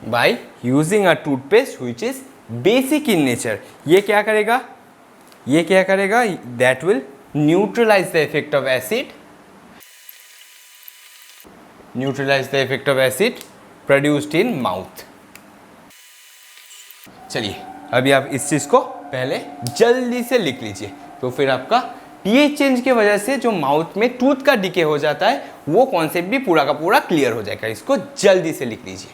by using a toothpaste which is basic in nature, ये क्या करेगा, that will neutralize the effect of acid, produced in mouth. चलिए अभी आप इस चीज को पहले जल्दी से लिख लीजिए, तो फिर आपका पीएच चेंज की वजह से जो माउथ में टूथ का डिके हो जाता है वो कॉन्सेप्ट भी पूरा का पूरा क्लियर हो जाएगा। इसको जल्दी से लिख लीजिए।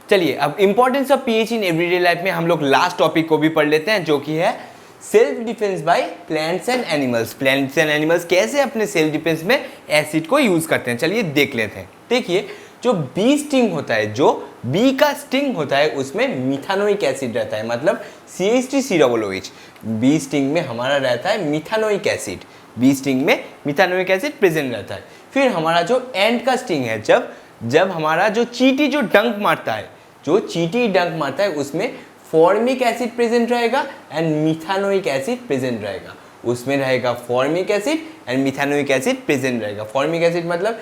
चलिए अब importance of pH in everyday life में हम लोग लास्ट टॉपिक को भी पढ़ लेते हैं, जो कि है self defence by plants and animals. Plants and animals कैसे अपने सेल्फ डिफेंस में एसिड को यूज करते हैं, चलिए देख लेते हैं। देखिए जो बी स्टिंग होता है, जो बी का स्टिंग होता है उसमें मिथानोइक एसिड रहता है, मतलब CH3COOH। बी स्टिंग में हमारा रहता है मिथानोइक एसिड, बी स्टिंग में मिथानोइक एसिड प्रेजेंट रहता है। फिर हमारा जो एंड का स्टिंग है, जब हमारा जो चींटी जो डंक मारता है, जो चींटी डंक मारता है उसमें फॉर्मिक एसिड प्रेजेंट रहेगा एंड मिथानोइक एसिड प्रेजेंट रहेगा। उसमें रहेगा formic acid and methanoic acid present रहेगा। फॉर्मिक एसिड मतलब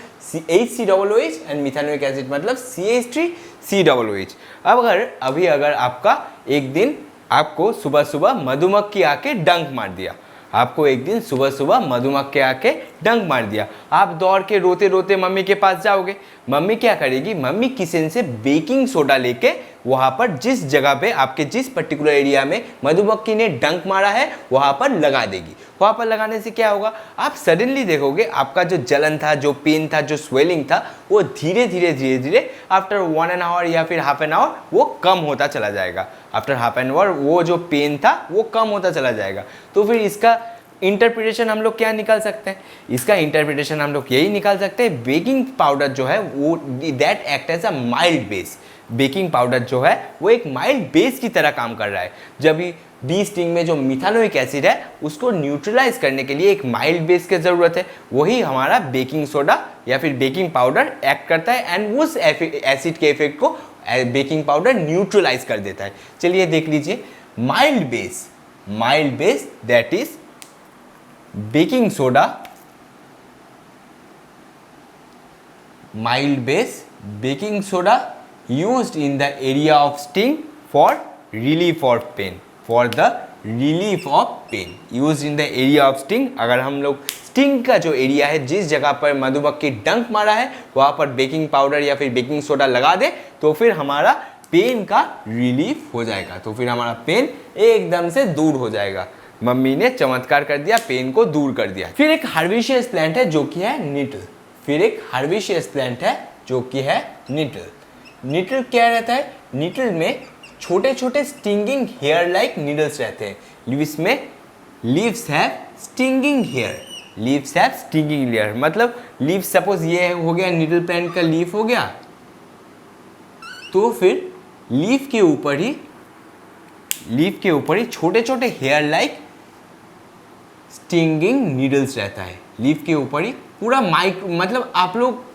HCOOH एंड मिथानोइक एसिड मतलब CH3COOH। अगर आपका एक दिन आपको सुबह सुबह मधुमक्खी आके डंक मार दिया, आपको एक दिन सुबह सुबह मधुमक्खी आके डंक मार दिया, आप दौड़ के रोते रोते मम्मी के पास जाओगे। मम्मी क्या करेगी, मम्मी किचन से बेकिंग सोडा लेके वहाँ पर जिस जगह पे आपके जिस पर्टिकुलर एरिया में मधुमक्खी ने डंक मारा है वहाँ पर लगा देगी। वहाँ पर लगाने से क्या होगा, आप सडनली देखोगे आपका जो जलन था, जो पेन था, जो स्वेलिंग था, वो धीरे धीरे आफ्टर 1 आवर या फिर हाफ एन आवर वो कम होता चला जाएगा। आफ्टर हाफ एन आवर वो जो पेन था वो कम होता चला जाएगा। तो फिर इसका इंटरप्रिटेशन हम लोग क्या निकाल सकते हैं, इसका इंटरप्रिटेशन हम लोग यही निकाल सकते हैं, बेकिंग पाउडर जो है वो that act as a mild base. Baking powder जो है वो एक माइल्ड बेस की तरह काम कर रहा है। जब बी स्टिंग में जो मिथानोइक एसिड है उसको न्यूट्रलाइज करने के लिए एक माइल्ड बेस की ज़रूरत है, वही हमारा बेकिंग सोडा या फिर बेकिंग पाउडर एक्ट करता है एंड उस एसिड के इफेक्ट को बेकिंग पाउडर न्यूट्रलाइज कर देता है। चलिए देख लीजिए, mild base that is baking soda, mild base baking soda used in the area of sting for relief of pain, for the relief of pain used in the area of sting। अगर हम लोग sting का जो area है, जिस जगह पर मधुमक्खी डंक मारा है वहाँ पर बेकिंग पाउडर या फिर बेकिंग सोडा लगा दे तो फिर हमारा पेन का रिलीफ हो जाएगा, तो फिर हमारा पेन एकदम से दूर हो जाएगा। मम्मी ने चमत्कार कर दिया, पेन को दूर कर दिया। फिर एक हर्बिशियस प्लांट है जो कि है निटल। निटल क्या रहता है, निटल में छोटे छोटे स्टिंगिंग हेयर लाइक नीडल्स रहते हैं। लीव्स हैव स्टिंगिंग हेयर, मतलब लीव सपोज ये हो गया, निटल प्लांट का लीफ हो गया, तो फिर लीफ के ऊपर ही छोटे छोटे हेयर लाइक स्टिंगिंग नीडल्स रहता है। लीफ के ऊपर ही पूरा मतलब आप लोग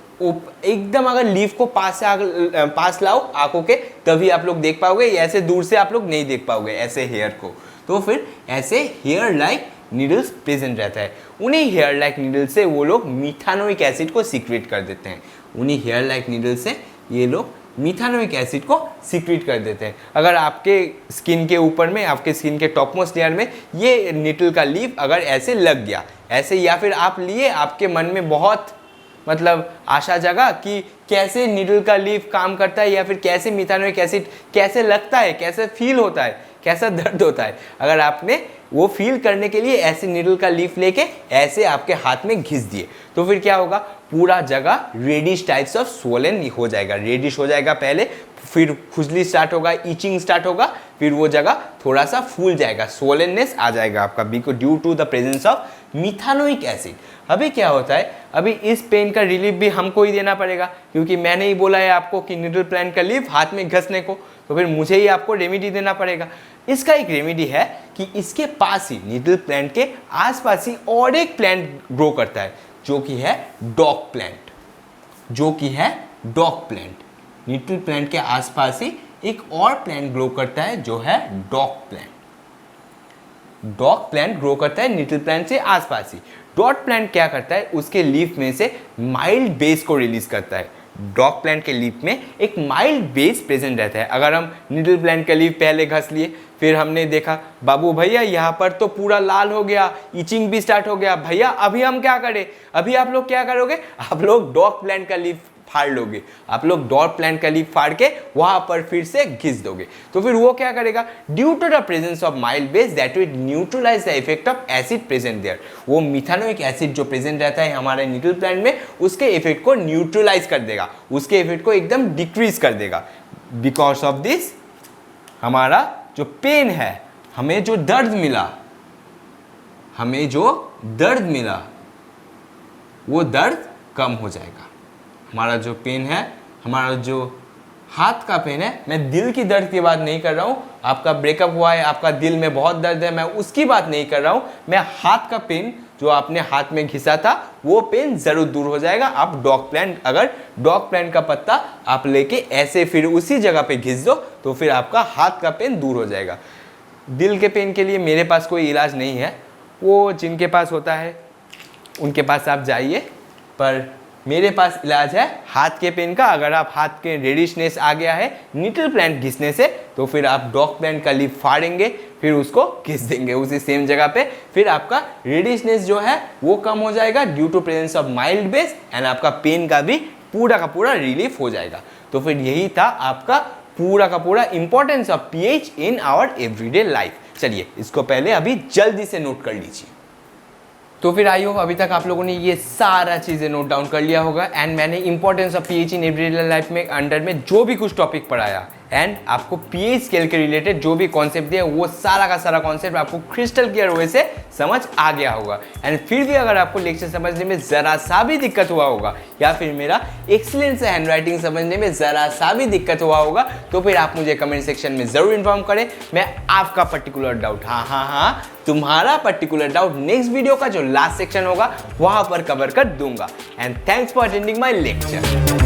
एकदम अगर लीफ को पास लाओ आंखों के तभी आप लोग देख पाओगे, ऐसे दूर से आप लोग नहीं देख पाओगे ऐसे हेयर को। तो फिर ऐसे हेयर लाइक नीडल्स प्रेजेंट रहता है। उन्हीं हेयर लाइक नीडल से वो लोग मिथानोइक एसिड को सीक्रेट कर देते हैं। उन्हीं हेयर लाइक नीडल से ये लोग मिथानोइक एसिड को सीक्रेट कर देते हैं। अगर आपके स्किन के ऊपर में, आपके स्किन के टॉपमोस्ट लेयर में ये निटल का लीफ अगर ऐसे लग गया ऐसे, या फिर आप लिए, आपके मन में बहुत मतलब आशा जगा कि कैसे निडल का लीफ काम करता है या फिर कैसे मिथानोइक एसिड कैसे लगता है, कैसे फील होता है, कैसा दर्द होता है। अगर आपने वो फील करने के लिए ऐसे निडल का लीफ लेके ऐसे आपके हाथ में घिस दिए तो फिर क्या होगा, पूरा जगह रेडिश टाइप्स ऑफ स्वोलन हो जाएगा। रेडिश हो जाएगा पहले, फिर खुजली स्टार्ट होगा, ईचिंग स्टार्ट होगा, फिर वो जगह थोड़ा सा फूल जाएगा, स्वोलनेस आ जाएगा आपका because due to the presence of methanoic acid. अभी क्या होता है, अभी इस पेन का रिलीफ भी हमको ही देना पड़ेगा क्योंकि मैंने ही बोला है आपको कि निडल प्लांट का लीफ हाथ में घसने को, तो फिर मुझे ही आपको रेमेडी देना पड़ेगा। इसका एक रेमेडी है कि इसके पास ही, निडल प्लांट के आसपास ही और एक प्लांट ग्रो करता है जो कि है डॉग प्लांट। निडल प्लांट के आसपास ही एक और प्लांट ग्रो करता है जो है डॉग प्लांट ग्रो करता है निडल प्लांट से आसपास ही। डॉग प्लांट क्या करता है, उसके लीफ में से माइल्ड बेस को रिलीज करता है। डॉग प्लांट के लीफ में एक माइल्ड बेस प्रेजेंट रहता है। अगर हम निडल प्लांट का लीफ पहले घस लिए, फिर हमने देखा बाबू भैया यहाँ पर तो पूरा लाल हो गया, इचिंग भी स्टार्ट हो गया, भैया अभी हम क्या करें, अभी आप लोग क्या करोगे, आप लोग डॉग प्लांट का लीफ फाड़ लोगे, आप लोग डॉट प्लांट का लीफ फाड़ के वहां पर फिर से घिस दोगे, तो फिर वो क्या करेगा, due to the presence of mild base that will neutralise the effect of acid present there, वो मिथानोइक एसिड जो प्रेजेंट रहता है हमारे निटल प्लांट में उसके इफेक्ट को न्यूट्रलाइज कर देगा, उसके इफेक्ट को एकदम डिक्रीज कर देगा। बिकॉज ऑफ दिस हमारा जो पेन है, हमें जो दर्द मिला वो दर्द कम हो जाएगा। हमारा जो पेन है, हमारा जो हाथ का पेन है, मैं दिल की दर्द की बात नहीं कर रहा हूँ, आपका ब्रेकअप हुआ है, आपका दिल में बहुत दर्द है, मैं उसकी बात नहीं कर रहा हूँ, मैं हाथ का पेन जो आपने हाथ में घिसा था वो पेन जरूर दूर हो जाएगा। आप अगर डॉग प्लांट का पत्ता आप लेके ऐसे फिर उसी जगह पे घिस दो तो फिर आपका हाथ का पेन दूर हो जाएगा। दिल के पेन के लिए मेरे पास कोई इलाज नहीं है, वो जिनके पास होता है उनके पास आप जाइए, पर मेरे पास इलाज है हाथ के पेन का। अगर आप हाथ के रेडिशनेस आ गया है निटल प्लांट घिसने से, तो फिर आप डॉग प्लांट का लीफ फाड़ेंगे, फिर उसको घिस देंगे उसी सेम जगह पे, फिर आपका रेडिशनेस जो है वो कम हो जाएगा due to presence of mild base, and आपका पेन का भी पूरा का पूरा रिलीफ हो जाएगा। तो फिर यही था आपका पूरा का पूरा importance of pH in our everyday life. चलिए इसको पहले अभी जल्दी से नोट कर लीजिए। तो फिर आई होप अभी तक आप लोगों ने ये सारा चीज़ें नोट डाउन कर लिया होगा, एंड मैंने importance of pH in everyday life में अंडर में जो भी कुछ टॉपिक पढ़ाया, एंड आपको पीएच स्केल के रिलेटेड जो भी कॉन्सेप्ट दिया वो सारा का सारा कॉन्सेप्ट आपको क्रिस्टल क्लियर वे से समझ आ गया होगा। एंड फिर भी अगर आपको लेक्चर समझने में ज़रा सा भी दिक्कत हुआ होगा, या फिर मेरा एक्सीलेंट से हैंडराइटिंग समझने में ज़रा सा भी दिक्कत हुआ होगा, तो फिर आप मुझे कमेंट सेक्शन में ज़रूर इन्फॉर्म करें। मैं आपका पर्टिकुलर डाउट, हाँ तुम्हारा पर्टिकुलर डाउट नेक्स्ट वीडियो का जो लास्ट सेक्शन होगा वहां पर कवर कर दूंगा। And thanks for attending my lecture.